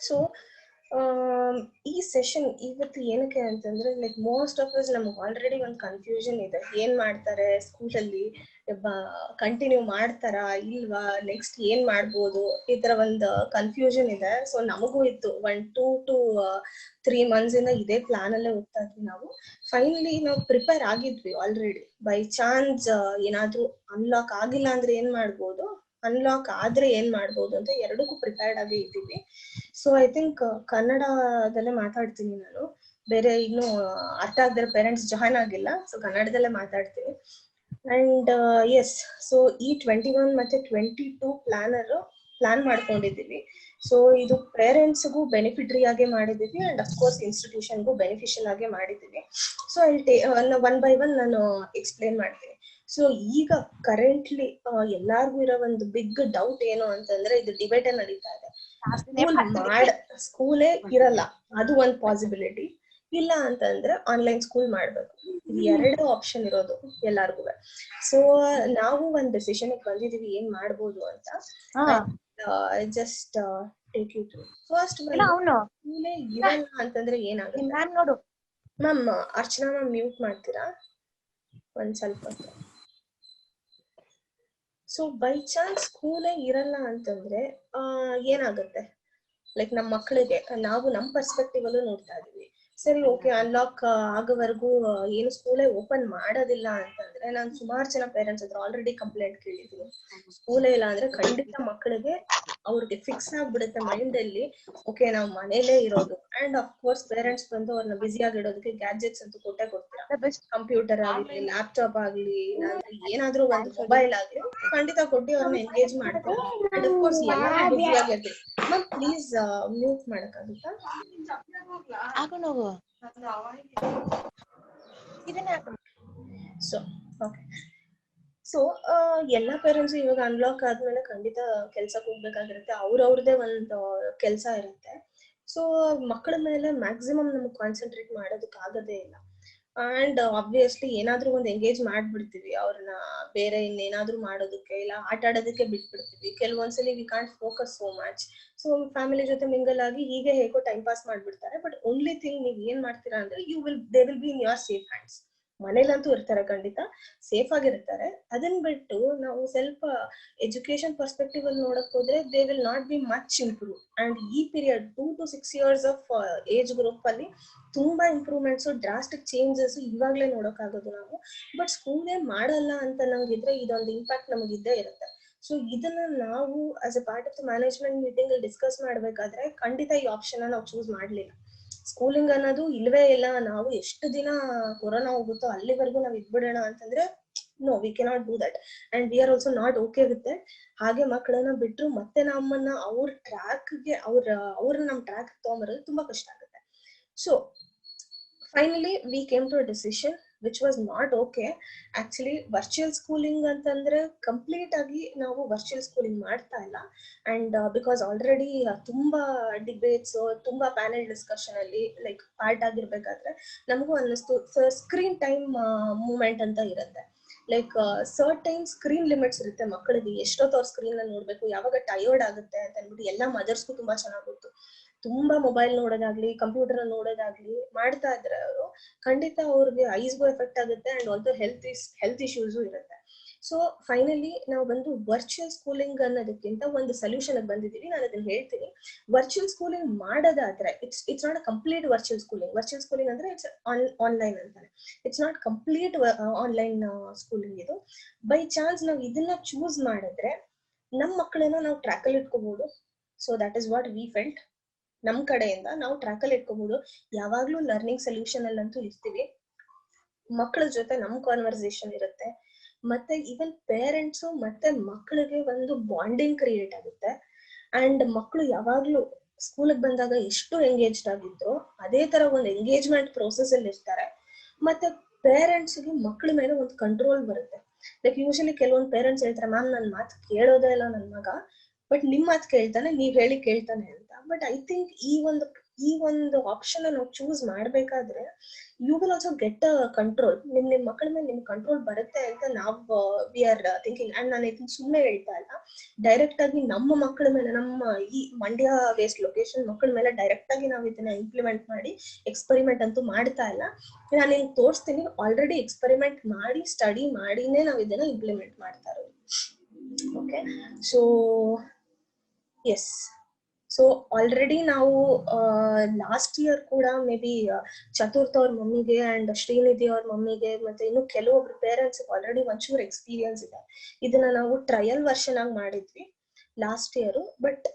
So ಈ session ಇವತ್ತು ಏನಕ್ಕೆ ಅಂತಂದ್ರೆ ಲೈಕ್ ಮೋಸ್ಟ್ ಆಫ್ ಅಸ್ ನಮ್ಗೆ ಆಲ್ರೆಡಿ ಒಂದು ಕನ್ಫ್ಯೂಷನ್ ಇದೆ. ಏನ್ ಮಾಡ್ತಾರೆ ಸ್ಕೂಲಲ್ಲಿ, ಕಂಟಿನ್ಯೂ ಮಾಡ್ತಾರಾ ಇಲ್ವಾ, ನೆಕ್ಸ್ಟ್ ಏನ್ ಮಾಡ್ಬೋದು, ಈ ತರ ಒಂದು ಕನ್ಫ್ಯೂಷನ್ ಇದೆ. ಸೊ ನಮಗೂ ಇತ್ತು 1 to 3 months ಇಂದ ಇದೇ ಪ್ಲಾನ್ ಅಲ್ಲೇ ಹೋಗ್ತಾ ಇದ್ವಿ ನಾವು. ಫೈನಲಿ ನಾವು ಪ್ರಿಪೇರ್ ಆಗಿದ್ವಿ ಆಲ್ರೆಡಿ. ಬೈ ಚಾನ್ಸ್ ಏನಾದ್ರೂ ಅನ್ಲಾಕ್ ಆಗಿಲ್ಲ ಅಂದ್ರೆ ಏನ್ ಮಾಡ್ಬೋದು, ಅನ್ಲಾಕ್ ಆದ್ರೆ ಏನ್ ಮಾಡ್ಬೋದು ಅಂತ ಎರಡಕ್ಕೂ ಪ್ರಿಪೇರ್ಡ್ ಆಗಿ ಇದ್ದೀವಿ. ಸೊ ಐ ಥಿಂಕ್ ಕನ್ನಡದಲ್ಲೇ ಮಾತಾಡ್ತೀನಿ ನಾನು. ಬೇರೆ ಇನ್ನು ಅರ್ಥ ಆಗದ್ರೆ ಪೇರೆಂಟ್ಸ್ ಜಾಯ್ನ್ ಆಗಿಲ್ಲ, ಸೊ ಕನ್ನಡದಲ್ಲೇ ಮಾತಾಡ್ತೀನಿ. ಅಂಡ್ ಎಸ್, ಸೊ ಈ 21 ಮತ್ತೆ 22 ಪ್ಲಾನ್ ಮಾಡ್ಕೊಂಡಿದ್ದೀವಿ. ಸೊ ಇದು ಪೇರೆಂಟ್ಸ್ಗೂ ಬೆನಿಫಿಟ್ರಿ ಆಗಿ ಮಾಡಿದೀವಿ ಅಂಡ್ ಅಫ್ಕೋರ್ಸ್ ಇನ್ಸ್ಟಿಟ್ಯೂಷನ್ಗೂ ಬೆನಿಫಿಷಿಯಲ್ ಆಗಿ ಮಾಡಿದೀವಿ. ಸೊ ಅಲ್ಲಿ ಒನ್ ಬೈ ಒನ್ ನಾನು ಎಕ್ಸ್ಪ್ಲೇನ್ ಮಾಡ್ತೀನಿ. ಸೊ ಈಗ ಕರೆಂಟ್ಲಿ ಎಲ್ಲಾರ್ಗು ಇರೋ ಒಂದು ಬಿಗ್ ಡೌಟ್ ಏನು ಅಂತಂದ್ರೆ, ಇದು ಡಿಬೇಟ್ ನಡೀತಾ ಇದೆ. ಸ್ಕೂಲೇ ಇರಲ್ಲ, ಅದು ಒಂದ್ ಪಾಸಿಬಿಲಿಟಿ. ಇಲ್ಲ ಅಂತಂದ್ರೆ ಆನ್ಲೈನ್ ಸ್ಕೂಲ್ ಮಾಡ್ಬೇಕು. ಎರಡು ಆಪ್ಷನ್ ಇರೋದು ಎಲ್ಲಾರ್ಗು. ಸೊ ನಾವು ಒಂದ್ ಡಿಸಿಷನ್ ಬಂದಿದೀವಿ ಏನ್ ಮಾಡ್ಬೋದು ಅಂತ. Just take you through. First ಸ್ಕೂಲೇ ಇರಲ್ಲ ಅಂತಂದ್ರೆ ಏನಾಗುತ್ತೆ ನೋಡು ಮ್ಯಾಮ್. ಅರ್ಚನಾ ಮ್ಯಾಮ್ ಮ್ಯೂಟ್ ಮಾಡ್ತೀರಾ ಒಂದ್ ಸ್ವಲ್ಪ? ಸೊ ಬೈ ಚಾನ್ಸ್ ಸ್ಕೂಲೇ ಇರಲ್ಲ ಅಂತಂದ್ರೆ ಏನಾಗುತ್ತೆ, ಲೈಕ್ ನಮ್ಮ ಮಕ್ಕಳಿಗೆ ನಾವು ನಮ್ಮ ಪರ್ಸ್ಪೆಕ್ಟಿವ್ ಅಲ್ಲೂ ನೋಡ್ತಾ ಇದೀವಿ. ಸರಿ, ಓಕೆ, ಅನ್ಲಾಕ್ ಆಗೋವರೆಗೂ ಏನು ಸ್ಕೂಲೇ ಓಪನ್ ಮಾಡೋದಿಲ್ಲ ಅಂತಂದ್ರೆ, ನಾನು ಸುಮಾರು ಜನ ಪೇರೆಂಟ್ಸ್ ಹತ್ರ ಆಲ್ರೆಡಿ ಕಂಪ್ಲೇಂಟ್ ಕೇಳಿದ್ದೀನಿ. ಸ್ಕೂಲೇ ಇಲ್ಲ ಅಂದ್ರೆ ಖಂಡಿತ ಮಕ್ಕಳಿಗೆ ಅವ್ರಿಗೆ ಫಿಕ್ಸ್ ಆಗ್ಬಿಡುತ್ತೆ ಮೈಂಡ್ ಅಲ್ಲಿ, ಓಕೆ ನಾವು ಮನೇಲೇ ಇರೋದು. ಅಂಡ್ ಅಫ್ ಕೋರ್ಸ್ ಪೇರೆಂಟ್ಸ್ ಬಂದು ಅವ್ರನ್ನ ಬ್ಯುಸಿ ಆಗಿಡೋದಕ್ಕೆ ಗ್ಯಾಜೆಟ್ಸ್ ಅಂತೂ ಕೊಟ್ಟೆ ಕೊಡ್ತೀರಾ. ಕಂಪ್ಯೂಟರ್ ಆಗ್ಲಿ, ಲ್ಯಾಪ್ಟಾಪ್ ಆಗ್ಲಿ, ಏನಾದ್ರೂ ಒಂದು ಮೊಬೈಲ್ ಆಗ್ಲಿ ಖಂಡಿತ ಕೊಟ್ಟು ಅವ್ರನ್ನ ಎಂಗೇಜ್ ಮಾಡ್ತೀರಾ. ಅಂಡ್ ಅಫ್ ಕೋರ್ಸ್ ಎಲ್ಲರೂ ಬ್ಯುಸಿ ಆಗಿರ್ತೀವಿ. ಮ್ಯಾಮ್ ಪ್ಲೀಸ್ ಮ್ಯೂಟ್ ಮಾಡಕ್ಕಾಗುತ್ತಾ? So okay. ಸೊ ಎಲ್ಲಾ ಪೇರೆಂಟ್ಸ್ ಇವಾಗ ಅನ್ಲಾಕ್ ಆದ್ಮೇಲೆ ಖಂಡಿತ ಕೆಲ್ಸಕ್ಕೆ ಹೋಗ್ಬೇಕಾಗಿರುತ್ತೆ. ಅವ್ರವ್ರದೇ ಒಂದು ಕೆಲ್ಸ ಇರುತ್ತೆ. ಸೊ ಮಕ್ಕಳ ಮೇಲೆ ಮ್ಯಾಕ್ಸಿಮಮ್ ನಮ್ಗೆ ಕಾನ್ಸಂಟ್ರೇಟ್ ಮಾಡೋದಕ್ಕೆ ಆಗೋದೇ ಇಲ್ಲ. ಅಂಡ್ ಆಬ್ವಿಯಸ್ಲಿ ಏನಾದ್ರೂ ಒಂದು ಎಂಗೇಜ್ ಮಾಡ್ಬಿಡ್ತೀವಿ ಅವ್ರನ್ನ, ಬೇರೆ ಇನ್ನೇನಾದ್ರೂ ಮಾಡೋದಕ್ಕೆ ಇಲ್ಲ ಆಟ ಆಡೋದಕ್ಕೆ ಬಿಟ್ಬಿಡ್ತೀವಿ. ಕೆಲವೊಂದ್ಸಲಿ we can't focus so much. So family ಜೊತೆ ಮಿಂಗಲ್ ಆಗಿ ಹೀಗೆ ಹೇಗೋ ಟೈಮ್ ಪಾಸ್ ಮಾಡ್ಬಿಡ್ತಾರೆ. ಬಟ್ ಓನ್ಲಿ ಥಿಂಗ್ ನೀವ್ ಏನ್ ಮಾಡ್ತೀರಾ ಅಂದ್ರೆ they will be in your safe hands. ಮನೇಲಂತೂ ಇರ್ತಾರೆ, ಖಂಡಿತ ಸೇಫ್ ಆಗಿರ್ತಾರೆ. ಅದನ್ನ ಬಿಟ್ಟು ನಾವು ಸ್ವಲ್ಪ ಎಜುಕೇಶನ್ ಪರ್ಸ್ಪೆಕ್ಟಿವ್ ಅಲ್ಲಿ ನೋಡಕ್ ಹೋದ್ರೆ they will not be much improve. And ಈ period 2 to 6 years of age group ಅಲ್ಲಿ ತುಂಬಾ ಇಂಪ್ರೂವ್ಮೆಂಟ್ಸ್, ಡ್ರಾಸ್ಟಿಕ್ ಚೇಂಜಸ್ ಇವಾಗ್ಲೇ ನೋಡಕ್ ಆಗೋದು ನಾವು. ಬಟ್ ಸ್ಕೂಲೇ ಮಾಡಲ್ಲ ಅಂತ ನಮ್ಗಿದ್ರೆ ಇದೊಂದು ಇಂಪ್ಯಾಕ್ಟ್ ನಮಗಿದ್ದೇ ಇರುತ್ತೆ. ಸೊ ಇದನ್ನ ನಾವು as a part of the management meeting ಅಲ್ಲಿ ಡಿಸ್ಕಸ್ ಮಾಡ್ಬೇಕಾದ್ರೆ ಖಂಡಿತ ಈ ಆಪ್ಷನ್ ನಾವು ಚೂಸ್ ಮಾಡ್ಲಿಲ್ಲ. ಸ್ಕೂಲಿಂಗ್ ಅನ್ನೋದು ಇಲ್ವೇ ಇಲ್ಲ, ನಾವು ಎಷ್ಟು ದಿನ ಕೊರೋನಾ ಹೋಗುತ್ತೋ ಅಲ್ಲಿವರೆಗೂ ನಾವ್ ಇದ್ಬಿಡೋಣ ಅಂತಂದ್ರೆ no, we cannot do that. And we are also not okay with. ಹಾಗೆ ಮಕ್ಕಳನ್ನ ಬಿಟ್ರು ಮತ್ತೆ ನಮ್ಮನ್ನ ಅವ್ರ ಟ್ರ್ಯಾಕ್ಗೆ ಅವ್ರನ್ನ ನಮ್ ಟ್ರ್ಯಾಕ್ ತಗೊಂಬರೋದು ತುಂಬಾ ಕಷ್ಟ ಆಗುತ್ತೆ. So finally we came to a decision which was not okay. Actually virtual schooling ಅಂತಂದ್ರೆ ಕಂಪ್ಲೀಟ್ ಆಗಿ ನಾವು ವರ್ಚುವಲ್ ಸ್ಕೂಲಿಂಗ್ ಮಾಡ್ತಾ ಇಲ್ಲ. ಅಂಡ್ ಬಿಕಾಸ್ ಆಲ್ರೆಡಿ ತುಂಬಾ ಡಿಬೇಟ್ಸ್, ತುಂಬಾ ಪ್ಯಾನೆಲ್ ಡಿಸ್ಕಷನ್ ಅಲ್ಲಿ ಲೈಕ್ ಪಾರ್ಟ್ ಆಗಿರ್ಬೇಕಾದ್ರೆ ನಮಗೂ ಅನ್ನಿಸ್ತು ಸ್ಕ್ರೀನ್ ಟೈಮ್ ಮೂವ್ಮೆಂಟ್ ಅಂತ ಇರುತ್ತೆ. ಲೈಕ್ ಸರ್ಟೈನ್ ಸ್ಕ್ರೀನ್ ಲಿಮಿಟ್ಸ್ ಇರುತ್ತೆ ಮಕ್ಕಳಿಗೆ, ಎಷ್ಟೊತ್ತು ಅವ್ರ ಸ್ಕ್ರೀನ್ ನ ನೋಡ್ಬೇಕು, ಯಾವಾಗ ಟಯರ್ಡ್ ಆಗುತ್ತೆ ಅಂತ ಅಂದ್ಬಿಟ್ಟು ಎಲ್ಲಾ ಮದರ್ಸ್ಗೂ ತುಂಬಾ ಚೆನ್ನಾಗ್ ಗೊತ್ತು. ತುಂಬಾ ಮೊಬೈಲ್ ನೋಡೋದಾಗ್ಲಿ, ಕಂಪ್ಯೂಟರ್ ನೋಡೋದಾಗ್ಲಿ ಮಾಡ್ತಾ ಇದ್ರೆ ಅವರು ಖಂಡಿತ ಅವ್ರಿಗೆ ಐಸ್ಗೂ ಎಫೆಕ್ಟ್ ಆಗುತ್ತೆ. ಅಂಡ್ ಆಲ್ಸೋ ಹೆಲ್ತ್ ಇಶ್ಯೂಸು ಇರುತ್ತೆ. ಸೊ ಫೈನಲಿ ನಾವು ಬಂದು ವರ್ಚುವಲ್ ಸ್ಕೂಲಿಂಗ್ ಅನ್ನೋದಕ್ಕಿಂತ ಒಂದು ಸೊಲ್ಯೂಷನ್ ಬಂದಿದೀವಿ. ನಾನು ಅದನ್ನ ಹೇಳ್ತೀನಿ. ವರ್ಚುವಲ್ ಸ್ಕೂಲಿಂಗ್ ಮಾಡೋದಾದ್ರೆ it's not a complete virtual schooling. Virtual schooling ಅಂದ್ರೆ ಇಟ್ಸ್ ಆನ್ಲೈನ್ ಅಂತಾನೆ. It's not complete online schooling. ಇದು ಬೈ ಚಾನ್ಸ್ ನಾವು ಇದನ್ನ ಚೂಸ್ ಮಾಡಿದ್ರೆ ನಮ್ ಮಕ್ಕಳನ್ನ ನಾವು ಟ್ರ್ಯಾಕ್ ಅಲ್ಲಿ ಇಟ್ಕೋಬಹುದು. So that is what we felt. ನಮ್ ಕಡೆಯಿಂದ ನಾವು ಟ್ರ್ಯಾಕ್ ಅಲ್ಲಿ ಇಟ್ಕೋಬಹುದು. ಯಾವಾಗ್ಲೂ ಲರ್ನಿಂಗ್ ಸೊಲ್ಯೂಷನ್ ಅಲ್ಲಂತೂ ಇರ್ತೀವಿ. ಮಕ್ಕಳ ಜೊತೆ ನಮ್ ಕಾನ್ವರ್ಸೇಷನ್ ಇರುತ್ತೆ. ಮತ್ತೆ ಈವನ್ ಪೇರೆಂಟ್ಸು ಮತ್ತೆ ಮಕ್ಕಳಿಗೆ ಒಂದು ಬಾಂಡಿಂಗ್ ಕ್ರಿಯೇಟ್ ಆಗುತ್ತೆ. ಅಂಡ್ ಮಕ್ಕಳು ಯಾವಾಗ್ಲೂ ಸ್ಕೂಲಿಗೆ ಬಂದಾಗ ಎಷ್ಟು ಎಂಗೇಜ್ಡ್ ಆಗಿದ್ರು ಅದೇ ತರ ಒಂದು ಎಂಗೇಜ್ಮೆಂಟ್ ಪ್ರೋಸೆಸ್ ಅಲ್ಲಿ ಇರ್ತಾರೆ. ಮತ್ತೆ ಪೇರೆಂಟ್ಸ್ಗೆ ಮಕ್ಕಳ ಮೇಲೆ ಒಂದು ಕಂಟ್ರೋಲ್ ಬರುತ್ತೆ. ಲೈಕ್ ಯೂಶಲಿ ಕೆಲವೊಂದು ಪೇರೆಂಟ್ಸ್ ಹೇಳ್ತಾರೆ, ಮ್ಯಾಮ್ ನನ್ ಮಾತು ಕೇಳೋದೇ ಇಲ್ಲ ನನ್ ಮಗ, ಬಟ್ ನಿಮ್ ಮಾತು ಕೇಳ್ತಾನೆ, ನೀವ್ ಹೇಳಿ ಕೇಳ್ತಾನೆ ಅಂತ. ಬಟ್ ಐ ಥಿಂಕ್ ಈ ಒಂದು ಈ ಒಂದು ಆಪ್ಷನ್ ನಾವು ಚೂಸ್ ಮಾಡ್ಬೇಕಾದ್ರೆ you will also get a control. ನಿಮ್ ಮಕ್ಕಳ ಮೇಲೆ ನಿಮ್ ಕಂಟ್ರೋಲ್ ಬರುತ್ತೆ ಅಂತ ನಾವು ವಿ ಆರ್ ಥಿಂಕಿಂಗ್. ಅಂಡ್ ನಾನು ಇದನ್ನ ಸುಮ್ಮನೆ ಹೇಳ್ತಾ ಇಲ್ಲ, ಡೈರೆಕ್ಟ್ ಆಗಿ ನಮ್ಮ ಮಕ್ಕಳ ಮೇಲೆ, ನಮ್ಮ ಈ ಮಂಡ್ಯ ವೇಸ್ಟ್ ಲೊಕೇಶನ್ ಮಕ್ಕಳ ಮೇಲೆ ಡೈರೆಕ್ಟ್ ಆಗಿ ನಾವು ಇದನ್ನ ಇಂಪ್ಲಿಮೆಂಟ್ ಮಾಡಿ ಎಕ್ಸ್ಪೆರಿಮೆಂಟ್ ಅಂತೂ ಮಾಡ್ತಾ ಇಲ್ಲ. ನಾನು ಇಲ್ಲಿ ತೋರಿಸ್ತೀನಿ, ಆಲ್ರೆಡಿ ಎಕ್ಸ್ಪೆರಿಮೆಂಟ್ ಮಾಡಿ ಸ್ಟಡಿ ಮಾಡಿನೇ ನಾವು ಇದನ್ನ ಇಂಪ್ಲಿಮೆಂಟ್ ಮಾಡ್ತಾ ಇರೋದು. Okay, so yes, so already ನಾವು ಲಾಸ್ಟ್ ಇಯರ್ ಕೂಡ ಮೇ ಬಿ ಚತುರ್ಥ ಅವ್ರ ಮಮ್ಮಿಗೆ ಅಂಡ್ ಶ್ರೀನಿಧಿ ಅವ್ರ ಮಮ್ಮಿಗೆ ಮತ್ತೆ ಇನ್ನು ಕೆಲವೊಬ್ರು ಪೇರೆಂಟ್ಸ್ ಆಲ್ರೆಡಿ ಒಂಚೂರು ಎಕ್ಸ್ಪೀರಿಯನ್ಸ್ ಇದೆ. ಇದನ್ನ ನಾವು ಟ್ರಯಲ್ ವರ್ಷನ್ ಆಗಿ ಮಾಡಿದ್ವಿ last year. But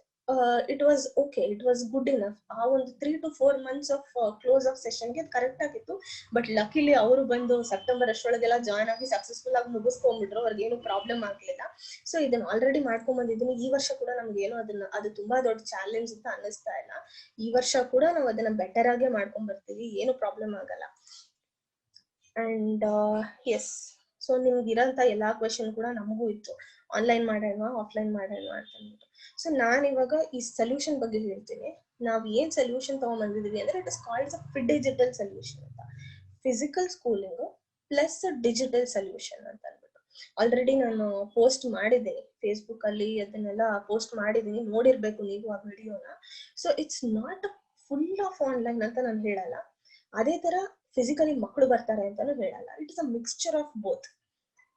it was okay, it was good enough. ಆ ಒಂದು 3 to 4 months of close of ಸೆಷನ್ಗೆ ಕರೆಕ್ಟ್ ಆಗಿತ್ತು. ಬಟ್ ಲಕಿಲಿ ಅವರು ಬಂದು ಸೆಪ್ಟೆಂಬರ್ ಅಷ್ಟೊಳಗೆಲ್ಲ ಜಾಯ್ನ್ ಆಗಿ ಸಕ್ಸಸ್ಫುಲ್ ಆಗಿ ಮುಗಿಸ್ಕೊಂಡ್ಬಿಟ್ರು, ಅವ್ರಿಗೆ ಏನು ಪ್ರಾಬ್ಲಮ್ ಆಗ್ಲಿಲ್ಲ. ಸೊ ಇದನ್ನ ಆಲ್ರೆಡಿ ಮಾಡ್ಕೊಂಡ್ ಬಂದಿದ್ದೀನಿ. ಈ ವರ್ಷ ಕೂಡ ನಮ್ಗೆ ಏನೋ ಅದು ತುಂಬಾ ದೊಡ್ಡ ಚಾಲೆಂಜ್ ಅಂತ ಅನ್ನಿಸ್ತಾ ಇಲ್ಲ. ಈ ವರ್ಷ ಕೂಡ ನಾವು ಅದನ್ನ ಬೆಟರ್ ಆಗೇ ಮಾಡ್ಕೊಂಡ್ ಬರ್ತೀವಿ, ಏನು ಪ್ರಾಬ್ಲಮ್ ಆಗಲ್ಲ. ಅಂಡ್ ಎಸ್, ಸೊ ನಿಮ್ಗೆ ಇರೋಂತ ಎಲ್ಲಾ ಕ್ವೆಶನ್ ಕೂಡ ನಮಗೂ ಇತ್ತು, ಆನ್ಲೈನ್ ಮಾಡೋಣ ಆಫ್ಲೈನ್ ಮಾಡೋಣ ಅಂತ ಅಂದ್ಬಿಟ್ಟು. ಸೊ ನಾನು ಇವಾಗ ಈ ಸೊಲ್ಯೂಷನ್ ಬಗ್ಗೆ ಹೇಳ್ತೀನಿ. ನಾವ್ ಏನ್ ಸೊಲ್ಯೂಷನ್ ತಗೊಂಡ್ಬಂದಿದೀವಿ ಅಂದ್ರೆ it is called digital solution ಅಂತ. Physical schooling plus digital solution ಅಂತ ಅಂದ್ಬಿಟ್ಟು ಆಲ್ರೆಡಿ ನಾನು ಪೋಸ್ಟ್ ಮಾಡಿದ್ದೀನಿ ಫೇಸ್ಬುಕ್ ಅಲ್ಲಿ, ಅದನ್ನೆಲ್ಲ ಪೋಸ್ಟ್ ಮಾಡಿದೀನಿ, ನೋಡಿರ್ಬೇಕು ನೀವು ಆ ವಿಡಿಯೋನ. So it's not full of online ಅಂತ ನಾನು ಹೇಳಲ್ಲ, ಅದೇ ತರ ಫಿಸಿಕಲಿ ಮಕ್ಕಳು ಬರ್ತಾರೆ ಅಂತಾನು ಹೇಳಲ್ಲ. It is a mixture of both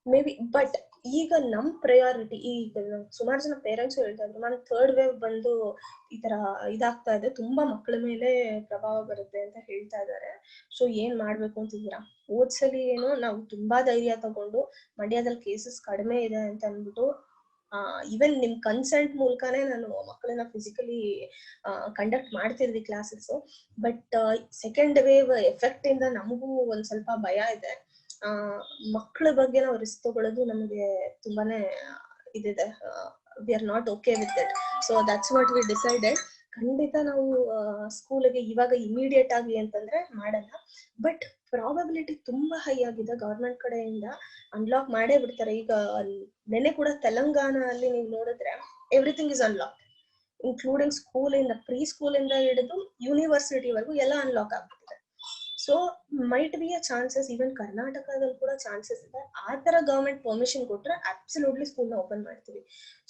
may be. But ಈಗ ನಮ್ ಪ್ರಯಾರಿಟಿ, ಈಗ ಸುಮಾರು ಜನ ಪೇರೆಂಟ್ಸ್ ಹೇಳ್ತಾ ಇದ್ರು ನಾನು ಥರ್ಡ್ ವೇವ್ ಬಂದು ಈ ತರ ಇದಾಗ್ತಾ ಇದೆ, ತುಂಬಾ ಮಕ್ಕಳ ಮೇಲೆ ಪ್ರಭಾವ ಬರುತ್ತೆ ಅಂತ ಹೇಳ್ತಾ ಇದ್ದಾರೆ. ಸೊ ಏನ್ ಮಾಡ್ಬೇಕು ಅಂತಿದ್ದೀರಾ? ಓದ್ಸಲಿ ಏನೋ ನಾವು ತುಂಬಾ ಧೈರ್ಯ ತಗೊಂಡು ಮಂಡ್ಯದಲ್ಲಿ ಕೇಸಸ್ ಕಡಿಮೆ ಇದೆ ಅಂತ ಅಂದ್ಬಿಟ್ಟು ಈವನ್ ನಿಮ್ ಕನ್ಸಲ್ಟ್ ಮೂಲಕನೇ ನಾನು ಮಕ್ಕಳನ್ನ ಫಿಸಿಕಲಿ ಕಂಡಕ್ಟ್ ಮಾಡ್ತಿದ್ವಿ classes. But second wave effect ಇಂದ ನಮಗೂ ಒಂದ್ ಸ್ವಲ್ಪ ಭಯ ಇದೆ. ಮಕ್ಕಳ ಬಗ್ಗೆ ನಾವು ರಿಸ್ಕ್ ತಗೊಳ್ಳೋದು ನಮಗೆ ತುಂಬಾನೇ ಇದಿದೆ. V are not okay with it. So that's what we decided. ಖಂಡಿತ ನಾವು ಸ್ಕೂಲ್ಗೆ ಇವಾಗ ಇಮಿಡಿಯೇಟ್ ಆಗಿ ಅಂತಂದ್ರೆ ಮಾಡಲ್ಲ. ಬಟ್ ಪ್ರಾಬಬಿಲಿಟಿ ತುಂಬಾ ಹೈ ಆಗಿದೆ, ಗವರ್ಮೆಂಟ್ ಕಡೆಯಿಂದ ಅನ್ಲಾಕ್ ಮಾಡೇ ಬಿಡ್ತಾರೆ. ಈಗ ನೆನೆ ಕೂಡ ತೆಲಂಗಾಣ ಅಲ್ಲಿ ನೀವು ನೋಡಿದ್ರೆ everything is unlock, including school ಇಂದ, ಪ್ರೀ ಸ್ಕೂಲ್ ಇಂದ ಹಿಡಿದು ಯೂನಿವರ್ಸಿಟಿ ವರೆಗೂ ಎಲ್ಲ ಅನ್ಲಾಕ್ ಆಗ್ಬಿಟ್ಟಿದೆ. So might be a chances, even ಕರ್ನಾಟಕದಲ್ಲಿ ಕೂಡ ಚಾನ್ಸಸ್ ಇದೆ. ಆ ತರ ಗವರ್ಮೆಂಟ್ ಪರ್ಮಿಷನ್ ಕೊಟ್ರೆ ಅಬ್ಸಲ್ಯೂಟ್ಲಿ ಸ್ಕೂಲ್ ನ ಓಪನ್ ಮಾಡ್ತೀವಿ.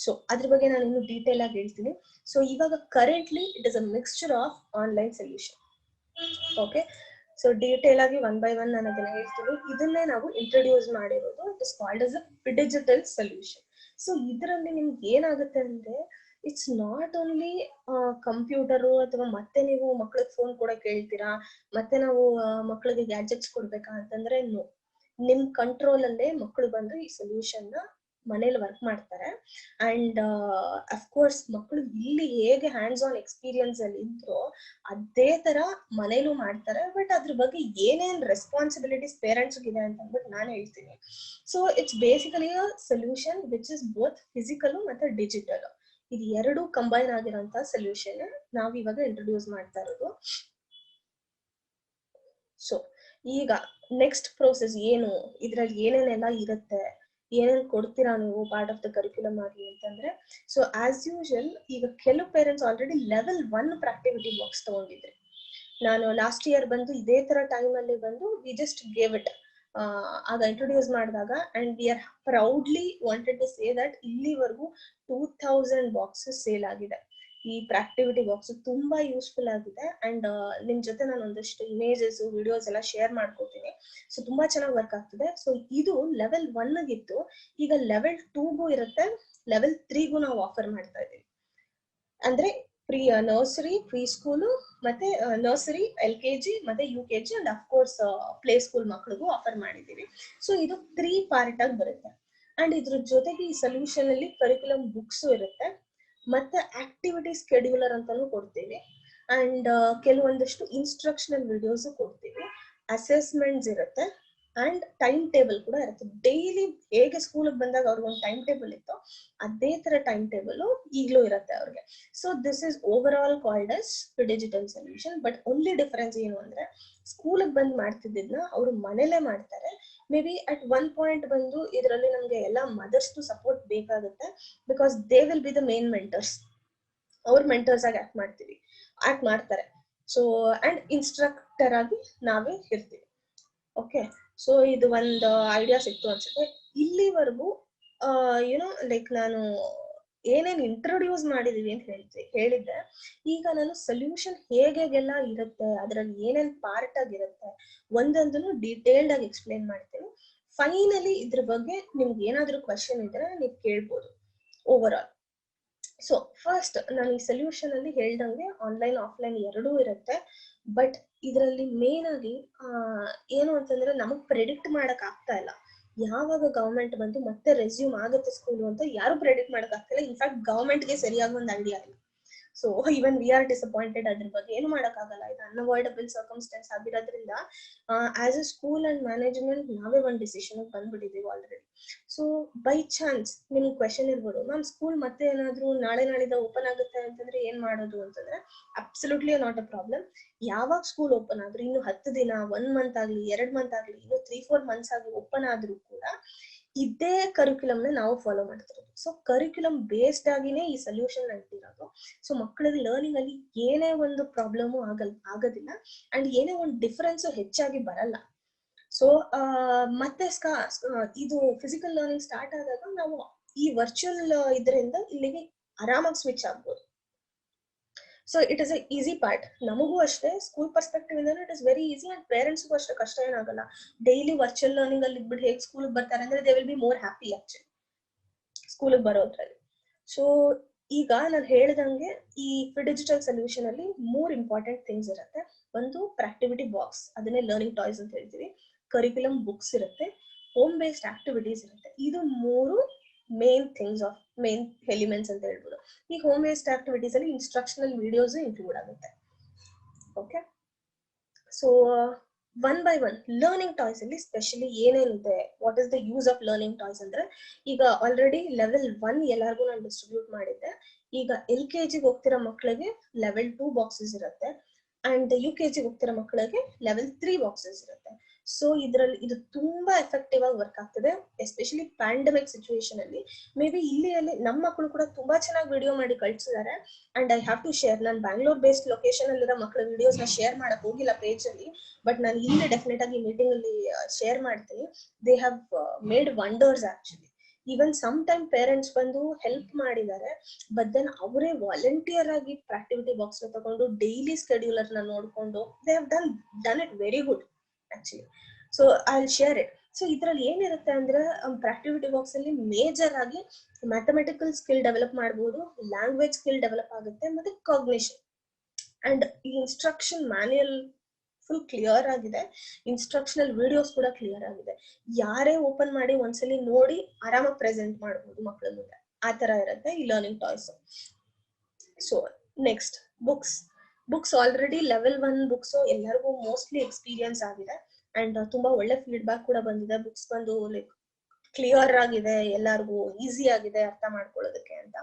ಸೊ ಅದ್ರ ಬಗ್ಗೆ ನಾನು ಇನ್ನು ಡೀಟೇಲ್ ಆಗಿ ಹೇಳ್ತೀನಿ. ಸೊ ಇವಾಗ currently it is a mixture of online solution. Okay, so detail ಆಗಿ ಒನ್ ಬೈ ಒನ್ ನಾನು ಅದನ್ನ ಹೇಳ್ತೀನಿ. ಇದನ್ನೇ ನಾವು ಇಂಟ್ರೊಡ್ಯೂಸ್ ಮಾಡಿರೋದು, it is called as a digital solution. So ಇದರಲ್ಲಿ ನಿಮ್ಗೆ ಏನಾಗುತ್ತೆ ಅಂದ್ರೆ ಇಟ್ಸ್ ನಾಟ್ ಓನ್ಲಿ ಕಂಪ್ಯೂಟರು ಅಥವಾ ಮತ್ತೆ ನೀವು ಮಕ್ಳಿಗೆ ಫೋನ್ ಕೂಡ ಕೇಳ್ತೀರಾ, ಮತ್ತೆ ನಾವು ಮಕ್ಳಿಗೆ ಗ್ಯಾಜೆಟ್ಸ್ ಕೊಡ್ಬೇಕಾ ಅಂತಂದ್ರೆ ನೋ. ನಿಮ್ ಕಂಟ್ರೋಲ್ ಅಲ್ಲೇ ಮಕ್ಕಳು ಬಂದು ಈ ಸೊಲ್ಯೂಷನ್ ನ ಮನೇಲಿ ವರ್ಕ್ ಮಾಡ್ತಾರೆ. ಅಂಡ್ ಅಫ್ಕೋರ್ಸ್ ಮಕ್ಕಳು ಇಲ್ಲಿ ಹೇಗೆ ಹ್ಯಾಂಡ್ಸ್ ಆನ್ ಎಕ್ಸ್ಪೀರಿಯನ್ಸ್ ಅಲ್ಲಿ ಇದ್ರೋ ಅದೇ ತರ ಮನೇಲೂ ಮಾಡ್ತಾರೆ. ಬಟ್ ಅದ್ರ ಬಗ್ಗೆ ಏನೇನ್ ರೆಸ್ಪಾನ್ಸಿಬಿಲಿಟೀಸ್ ಪೇರೆಂಟ್ಸ್ ಇದೆ ಅಂತ ಅಂದ್ಬಿಟ್ಟು ನಾನು ಹೇಳ್ತೀನಿ. So it's basically a solution which is both physical ಮತ್ತೆ ಡಿಜಿಟಲ್. ಇದು ಎರಡು ಕಂಬೈನ್ ಆಗಿರೋಂತ ಸೊಲ್ಯೂಷನ್ ನಾವ್ ಇವಾಗ ಇಂಟ್ರೊಡ್ಯೂಸ್ ಮಾಡ್ತಾ ಇರೋದು. ಸೊ ಈಗ ನೆಕ್ಸ್ಟ್ ಪ್ರೋಸೆಸ್ ಏನು, ಇದ್ರಲ್ಲಿ ಏನೇನೆಲ್ಲ ಇರುತ್ತೆ, ಏನೇನ್ ಕೊಡ್ತೀರಾ ನೀವು ಪಾರ್ಟ್ ಆಫ್ ದ ಕರಿಕ್ಯುಲಮ್ ಆಗಿ ಅಂತಂದ್ರೆ, ಸೊ ಆಸ್ ಯೂಶುವಲ್ ಈಗ ಕೆಲವು parents already level 1 practivity box ತಗೊಂಡಿದ್ರಿ. ನಾನು ಲಾಸ್ಟ್ ಇಯರ್ ಬಂದು ಇದೇ ತರ ಟೈಮ್ ಅಲ್ಲಿ ಬಂದು ವಿ ಜಸ್ಟ್ ಗೇವ್ ಇಟ್ ಆಗ ಇಂಟ್ರೊಡ್ಯೂಸ್ ಮಾಡಿದಾಗ. And we are proudly wanted to say that ಇಲ್ಲಿವರೆಗೂ 2000 ಬಾಕ್ಸಸ್ ಸೇಲ್ ಆಗಿದೆ. ಈ ಪ್ರಾಕ್ಟಿವಿಟಿ ಬಾಕ್ಸ್ ತುಂಬಾ ಯೂಸ್ಫುಲ್ ಆಗಿದೆ. ಅಂಡ್ ನಿಮ್ ಜೊತೆ ನಾನು ಒಂದಷ್ಟು ಇಮೇಜಸ್ ವಿಡಿಯೋಸ್ ಎಲ್ಲ ಶೇರ್ ಮಾಡ್ಕೊತೀನಿ. ಸೊ ತುಂಬಾ ಚೆನ್ನಾಗಿ ವರ್ಕ್ ಆಗ್ತಿದೆ. ಸೊ ಇದು ಲೆವೆಲ್ 1 ಗಿತ್ತು, ಈಗ ಲೆವೆಲ್ 2ಗೂ ಇರುತ್ತೆ, ಲೆವೆಲ್ 3ಗೂ ನಾವು ಆಫರ್ ಮಾಡ್ತಾ ಇದೀವಿ. ಅಂದ್ರೆ ನರ್ಸರಿ, ಪ್ರೀ ಸ್ಕೂಲು ಮತ್ತೆ ನರ್ಸರಿ, LKG ಮತ್ತೆ UKG and of course play school ಮಕ್ಕಳಿಗೂ ಆಫರ್ ಮಾಡಿದೀವಿ. ಸೊ ಇದು 3 ಪಾರ್ಟ್ ಆಗಿ ಬರುತ್ತೆ. ಅಂಡ್ ಇದ್ರ ಜೊತೆಗೆ ಈ ಸೊಲ್ಯೂಷನ್ ಅಲ್ಲಿ ಕರಿಕ್ಯುಲಮ್ ಬುಕ್ಸ್ ಇರುತ್ತೆ, ಮತ್ತೆ ಆಕ್ಟಿವಿಟಿ ಸ್ಕೆಡ್ಯೂಲರ್ ಅಂತಾನು ಕೊಡ್ತೀವಿ. ಅಂಡ್ ಕೆಲವೊಂದಷ್ಟು ಇನ್ಸ್ಟ್ರಕ್ಷನಲ್ ವಿಡಿಯೋಸ್ ಕೊಡ್ತೀವಿ, ಅಸೆಸ್ಮೆಂಟ್ಸ್ ಇರುತ್ತೆ, ಅಂಡ್ ಟೈಮ್ ಟೇಬಲ್ ಕೂಡ ಇರುತ್ತೆ. ಡೈಲಿ ಹೇಗೆ ಸ್ಕೂಲ್ಗೆ ಬಂದಾಗ ಅವ್ರಿಗೊಂದು ಟೈಮ್ ಟೇಬಲ್ ಇತ್ತು, ಅದೇ ತರ ಟೈಮ್ ಟೇಬಲ್ ಈಗಲೂ ಇರುತ್ತೆ ಅವ್ರಿಗೆ. So this is over all called as digital solution. But only difference ಏನು ಅಂದ್ರೆ ಸ್ಕೂಲ್ಗೆ ಬಂದು ಮಾಡ್ತಿದ್ದನ್ನ ಅವರು ಮನೇಲೆ ಮಾಡ್ತಾರೆ. May be at one point ಬಂದು ಇದರಲ್ಲಿ ನಮ್ಗೆ ಎಲ್ಲ ಮದರ್ಸ್ ಸಪೋರ್ಟ್ ಬೇಕಾಗುತ್ತೆ, because they will B the main mentors. ಅವ್ರ ಮೆಂಟರ್ಸ್ ಆಗಿ ಆಕ್ಟ್ ಮಾಡ್ತಾರೆ. ಸೊ ಅಂಡ್ ಇನ್ಸ್ಟ್ರಕ್ಟರ್ ಆಗಿ ನಾವೇ ಇರ್ತೀವಿ. ಓಕೆ, ಸೊ ಇದು ಒಂದು ಐಡಿಯಾ ಸಿಕ್ತು ಅನ್ಸುತ್ತೆ. ಇಲ್ಲಿವರೆಗೂ ಯುನೋ ಲೈಕ್ ನಾನು ಏನೇನ್ ಇಂಟ್ರೊಡ್ಯೂಸ್ ಮಾಡಿದೀವಿ ಅಂತ ಹೇಳಿದ್ದೆ. ಈಗ ನಾನು ಸೊಲ್ಯೂಷನ್ ಹೇಗೆಲ್ಲ ಇರುತ್ತೆ, ಅದ್ರಲ್ಲಿ ಏನೇನ್ ಪಾರ್ಟ್ ಆಗಿರುತ್ತೆ ಒಂದೊಂದನ್ನು ಡೀಟೇಲ್ಡ್ ಆಗಿ ಎಕ್ಸ್ಪ್ಲೇನ್ ಮಾಡ್ತೀನಿ. ಫೈನಲಿ ಇದ್ರ ಬಗ್ಗೆ ನಿಮ್ಗೆ ಏನಾದ್ರೂ ಕ್ವಶನ್ ಇದ್ರೆ ನೀವು ಕೇಳ್ಬೋದು ಓವರ್ ಆಲ್. ಸೊ ಫಸ್ಟ್ ನಾನು ಈ ಸೊಲ್ಯೂಷನ್ ಅಲ್ಲಿ ಹೇಳ್ದಂಗೆ ಆನ್ಲೈನ್ ಆಫ್ಲೈನ್ ಎರಡೂ ಇರುತ್ತೆ. ಬಟ್ ಇದರಲ್ಲಿ ಮೇನ್ ಆಗಿ ಏನು ಅಂತಂದ್ರೆ ನಮಗ್ ಪ್ರೆಡಿಕ್ಟ್ ಮಾಡಕ್ ಆಗ್ತಾ ಇಲ್ಲ ಯಾವಾಗ ಗವರ್ಮೆಂಟ್ ಬಂದು ಮತ್ತೆ ರೆಸ್ಯೂಮ್ ಆಗುತ್ತೆ ಸ್ಕೂಲು ಅಂತ ಯಾರು ಪ್ರೆಡಿಕ್ಟ್ ಮಾಡಕ್ ಆಗ್ತಿಲ್ಲ. ಇನ್ಫ್ಯಾಕ್ಟ್ ಗವರ್ಮೆಂಟ್ಗೆ ಸರಿಯಾಗಿ ಒಂದು ಐಡಿಯಾ ಇಲ್ಲ. So even we are disappointed. ಅದ್ರ ಬಗ್ಗೆ ಏನು ಮಾಡಕ್ಕಾಗಲ್ಲ, ಇದು ಅನ್ಅವಾಯ್ಡಬಲ್ ಸರ್ಕಮ್ಸ್ಟೆನ್ಸ್ ಆಗಿರೋದ್ರಿಂದ as a school and management ನಾವೇ ಒಂದು ಡಿಸಿಷನ್ ಬಂದ್ಬಿಟ್ಟಿದೀವಿ ಆಲ್ರೆಡಿ. ಸೊ ಬೈ ಚಾನ್ಸ್ ನಿಮ್ಗೆ ಕ್ವೆಶನ್ ಇರ್ಬೋದು, ಮ್ಯಾಮ್ ಸ್ಕೂಲ್ ಮತ್ತೆ ಏನಾದ್ರು ನಾಳೆ ನಾಳಿಂದ ಓಪನ್ ಆಗುತ್ತೆ ಅಂತಂದ್ರೆ ಏನ್ ಮಾಡೋದು ಅಂತಂದ್ರೆ, ಅಬ್ಸಲ್ಯೂಟ್ಲಿ ನಾಟ್ ಅ ಪ್ರಾಬ್ಲಮ್. ಯಾವಾಗ ಸ್ಕೂಲ್ ಓಪನ್ ಆದ್ರೂ ಇನ್ನು 10 ದಿನ, 1 ಮಂತ್ ಆಗ್ಲಿ, 2 ಮಂತ್ ಆಗ್ಲಿ, ಇನ್ನು 3-4 ಮಂತ್ಸ್ ಆಗಿ ಓಪನ್ ಆದ್ರೂ ಕೂಡ ಇದೇ ಕರಿಕ್ಯುಲಮ್ ನಾವು ಫಾಲೋ ಮಾಡ್ತಿರೋದು. ಸೊ ಕರಿಕ್ಯುಲಮ್ ಬೇಸ್ಡ್ ಆಗಿನೇ ಈ ಸೊಲ್ಯೂಷನ್ ಅಂತಿರೋದು. ಸೊ ಮಕ್ಕಳಿಗೆ ಲರ್ನಿಂಗ್ ಅಲ್ಲಿ ಏನೇ ಒಂದು ಪ್ರಾಬ್ಲಮ್ ಆಗೋದಿಲ್ಲ ಅಂಡ್ ಏನೇ ಒಂದು ಡಿಫರೆನ್ಸ್ ಹೆಚ್ಚಾಗಿ ಬರಲ್ಲ. ಸೊ ಮತ್ತೆ ಇದು ಫಿಸಿಕಲ್ ಲರ್ನಿಂಗ್ ಸ್ಟಾರ್ಟ್ ಆದಾಗ ನಾವು ಈ ವರ್ಚುವಲ್ ಇದರಿಂದ ಇಲ್ಲಿಗೆ ಆರಾಮಾಗಿ ಸ್ವಿಚ್ ಆಗ್ಬೋದು. So it is a easy part. ನಮಗೂ ಅಷ್ಟೇ ಸ್ಕೂಲ್ ಪರ್ಸ್ಪೆಕ್ಟಿವ್ ಇಂದ it is very easy and ಪೇರೆಂಟ್ಸ್ಗೂ ಅಷ್ಟೇ ಕಷ್ಟ ಏನಾಗಲ್ಲ. ಡೈಲಿ ವರ್ಚುವಲ್ ಲರ್ನಿಂಗ್ ಅಲ್ಲಿ ಇದ್ಬಿಟ್ಟು ಹೇಗೆ ಸ್ಕೂಲ್ಗೆ ಬರ್ತಾರೆ ಅಂದ್ರೆ they will be more happy actually ಸ್ಕೂಲ್ಗೆ ಬರೋದ್ರಲ್ಲಿ. ಸೊ ಈಗ ನಾನು ಹೇಳ್ದಂಗೆ ಈ ಡಿಜಿಟಲ್ ಸೊಲ್ಯೂಷನ್ ಅಲ್ಲಿ 3 ಇಂಪಾರ್ಟೆಂಟ್ ಥಿಂಗ್ಸ್ ಇರುತ್ತೆ. ಒಂದು ಪ್ರಾಕ್ಟಿವಿಟಿ ಬಾಕ್ಸ್, ಅದನ್ನೇ ಲರ್ನಿಂಗ್ ಟಾಯ್ಸ್ ಅಂತ ಹೇಳ್ತೀವಿ. ಕರಿಕ್ಯುಲಮ್ ಬುಕ್ಸ್ ಇರುತ್ತೆ, ಹೋಮ್ ಬೇಸ್ಡ್ ಆಕ್ಟಿವಿಟೀಸ್ ಇರುತ್ತೆ. ಇದು 3 main things of main elements ಅಂತ ಹೇಳ್ಬೋದು. ಈ ಹೋಮ್ ಬೇಸ್ಡ್ ಆಕ್ಟಿವಿಟೀಸ್ ಅಲ್ಲಿ ಇನ್ಸ್ಟ್ರಕ್ಷನಲ್ ವಿಡಿಯೋಸ್ ಇನ್ಕ್ಲೂಡ್ ಆಗುತ್ತೆ. Okay, so one by one learning toys ಅಲ್ಲಿ ಸ್ಪೆಷಲಿ ಏನೇನಿದೆ, what is the use of learning toys ಅಂದ್ರೆ, ಈಗ ಆಲ್ರೆಡಿ ಲೆವೆಲ್ 1 ಎಲ್ಲರಿಗೂ ನಾನು ಡಿಸ್ಟ್ರಿಬ್ಯೂಟ್ ಮಾಡಿದ್ದೆ. ಈಗ LKG ಹೋಗ್ತಿರೋ ಮಕ್ಕಳಿಗೆ ಲೆವೆಲ್ 2 ಬಾಕ್ಸಸ್ ಇರುತ್ತೆ ಅಂಡ್ UKG ಹೋಗ್ತಿರೋ ಮಕ್ಕಳಿಗೆ ಲೆವೆಲ್ 3 ಬಾಕ್ಸಸ್ ಇರುತ್ತೆ. ಸೊ ಇದ್ರಲ್ಲಿ ಇದು ತುಂಬಾ ಎಫೆಕ್ಟಿವ್ ಆಗಿ ವರ್ಕ್ ಆಗ್ತದೆ, ಎಸ್ಪೆಷಲಿ ಪ್ಯಾಂಡಮಿಕ್ ಸಿಚುವೇಶನ್ ಅಲ್ಲಿ. ಮೇ ಬಿ ಇಲ್ಲಿ ನಮ್ಮ ಮಕ್ಕಳು ಕೂಡ ತುಂಬಾ ಚೆನ್ನಾಗಿ ವಿಡಿಯೋ ಮಾಡಿ ಕಳ್ಸಿದ್ದಾರೆ. And I have to share, ನಾನು ಬ್ಯಾಂಗ್ಳೂರ್ ಬೇಸ್ಡ್ ಲೊಕೇಶನ್ ಅಲ್ಲಿರೋ ಮಕ್ಕಳ ವಿಡಿಯೋಸ್ ನ ಶೇರ್ ಮಾಡಕ್ ಹೋಗಿಲ್ಲ ಪೇಜ್ ಅಲ್ಲಿ, ಬಟ್ ನಾನು ಇಲ್ಲಿ ಡೆಫಿನೆಟ್ ಆಗಿ ಮೀಟಿಂಗ್ ಅಲ್ಲಿ ಶೇರ್ ಮಾಡ್ತೀನಿ. They have made wonders actually. Even some time parents ಬಂದು ಹೆಲ್ಪ್ ಮಾಡಿದ್ದಾರೆ, ಬಟ್ ದೆನ್ ಅವರೇ ವಾಲಂಟಿಯರ್ ಆಗಿ ಪ್ರಾಕ್ಟಿವಿಟಿ ಬಾಕ್ಸ್ ನ ತಗೊಂಡು ಡೈಲಿ ಸ್ಕೆಡ್ಯೂಲರ್ ನ ನೋಡ್ಕೊಂಡು they have done it very good actually. So I will share it. So ಇದ್ರಲ್ಲಿ ಏನಿರುತ್ತೆ ಅಂದ್ರೆ ಪ್ರಾಕ್ಟಿವಿಟಿ ಬಾಕ್ಸ್ ಅಲ್ಲಿ ಮೇಜರ್ ಆಗಿ ಮ್ಯಾಥಮೆಟಿಕಲ್ ಸ್ಕಿಲ್ ಡೆವಲಪ್ ಮಾಡಬಹುದು, ಲ್ಯಾಂಗ್ವೇಜ್ ಸ್ಕಿಲ್ ಡೆವಲಪ್ ಆಗುತ್ತೆ, ಮತ್ತೆ ಕಾಗ್ನಿಷನ್. ಅಂಡ್ ಈ ಇನ್ಸ್ಟ್ರಕ್ಷನ್ ಮ್ಯಾನ್ಯಲ್ ಫುಲ್ ಕ್ಲಿಯರ್ ಆಗಿದೆ, ಇನ್ಸ್ಟ್ರಕ್ಷನಲ್ ವಿಡಿಯೋಸ್ ಕೂಡ ಕ್ಲಿಯರ್ ಆಗಿದೆ. ಯಾರೇ ಓಪನ್ ಮಾಡಿ ಒಂದ್ಸಲಿ ನೋಡಿ ಆರಾಮಾಗಿ ಪ್ರೆಸೆಂಟ್ ಮಾಡಬಹುದು ಮಕ್ಕಳ ಮುಂದೆ. ಆ ತರ ಇರುತ್ತೆ ಈ learning toys. So next books already level 1 books ಎಲ್ಲರಿಗೂ ಮೋಸ್ಟ್ಲಿ ಎಕ್ಸ್ಪೀರಿಯನ್ಸ್ ಆಗಿದೆ ಅಂಡ್ ತುಂಬಾ ಒಳ್ಳೆ ಫೀಡ್ಬ್ಯಾಕ್ ಕೂಡ ಬಂದಿದೆ. ಬುಕ್ಸ್ ಬಂದು ಲೈಕ್ ಕ್ಲಿಯರ್ ಆಗಿದೆ, ಎಲ್ಲರಿಗೂ ಈಸಿ ಆಗಿದೆ ಅರ್ಥ ಮಾಡ್ಕೊಳ್ಳೋದಕ್ಕೆ ಅಂತ.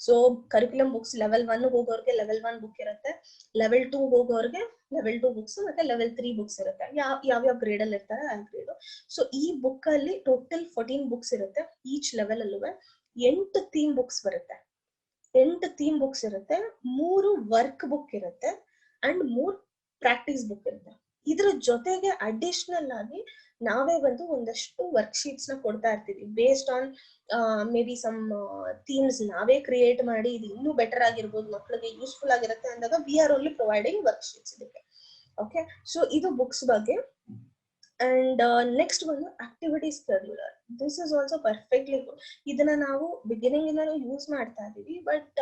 ಸೊ ಕರಿಕ್ಯುಲಮ್ ಬುಕ್ಸ್ ಲೆವೆಲ್ 1 ಹೋಗೋರ್ಗೆ ಲೆವೆಲ್ 1 ಬುಕ್ ಇರುತ್ತೆ, ಲೆವೆಲ್ 2 ಹೋಗೋರ್ಗೆ ಲೆವೆಲ್ 2 ಬುಕ್ಸ್, ಮತ್ತೆ ಲೆವೆಲ್ 3 ಬುಕ್ಸ್ ಇರುತ್ತೆ. ಯಾವ್ಯಾವ ಗ್ರೇಡ್ ಅಲ್ಲಿ ಇರ್ತಾರೆ ಆ ಗ್ರೇಡ್. ಸೊ ಈ ಬುಕ್ ಅಲ್ಲಿ ಟೋಟಲ್ 14 ಬುಕ್ಸ್ ಇರುತ್ತೆ. ಈಚ್ ಲೆವೆಲ್ ಅಲ್ಲೂ 8 ಥೀಮ್ ಬುಕ್ಸ್ ಬರುತ್ತೆ. 8 ಥೀಮ್ ಬುಕ್ಸ್ ಇರುತ್ತೆ, 3 ವರ್ಕ್ ಬುಕ್ ಇರುತ್ತೆ ಅಂಡ್ 3 ಪ್ರಾಕ್ಟೀಸ್ ಬುಕ್ ಇರುತ್ತೆ. ಇದ್ರ ಜೊತೆಗೆ ಅಡಿಷನಲ್ ಆಗಿ ನಾವೇ ಬಂದು ಒಂದಷ್ಟು ವರ್ಕ್ ಶೀಟ್ಸ್ ನ ಕೊಡ್ತಾ ಇರ್ತೀವಿ based on may be some themes ನಾವೇ ಕ್ರಿಯೇಟ್ ಮಾಡಿ ಇದು ಇನ್ನೂ ಬೆಟರ್ ಆಗಿರ್ಬೋದು, ಮಕ್ಕಳಿಗೆ ಯೂಸ್ಫುಲ್ ಆಗಿರುತ್ತೆ ಅಂದಾಗ we are only providing work sheets ಇದಕ್ಕೆ. ಓಕೆ, ಸೊ ಇದು ಬುಕ್ಸ್ ಬಗ್ಗೆ. ಅಂಡ್ ನೆಕ್ಸ್ಟ್ ಬಂದು activity scheduler. This is also perfectly good. ಇದನ್ನ ನಾವು ಬಿಗಿನಿಂಗ್ ಇಂದ ಯೂಸ್ ಮಾಡ್ತಾ ಇದೀವಿ, ಬಟ್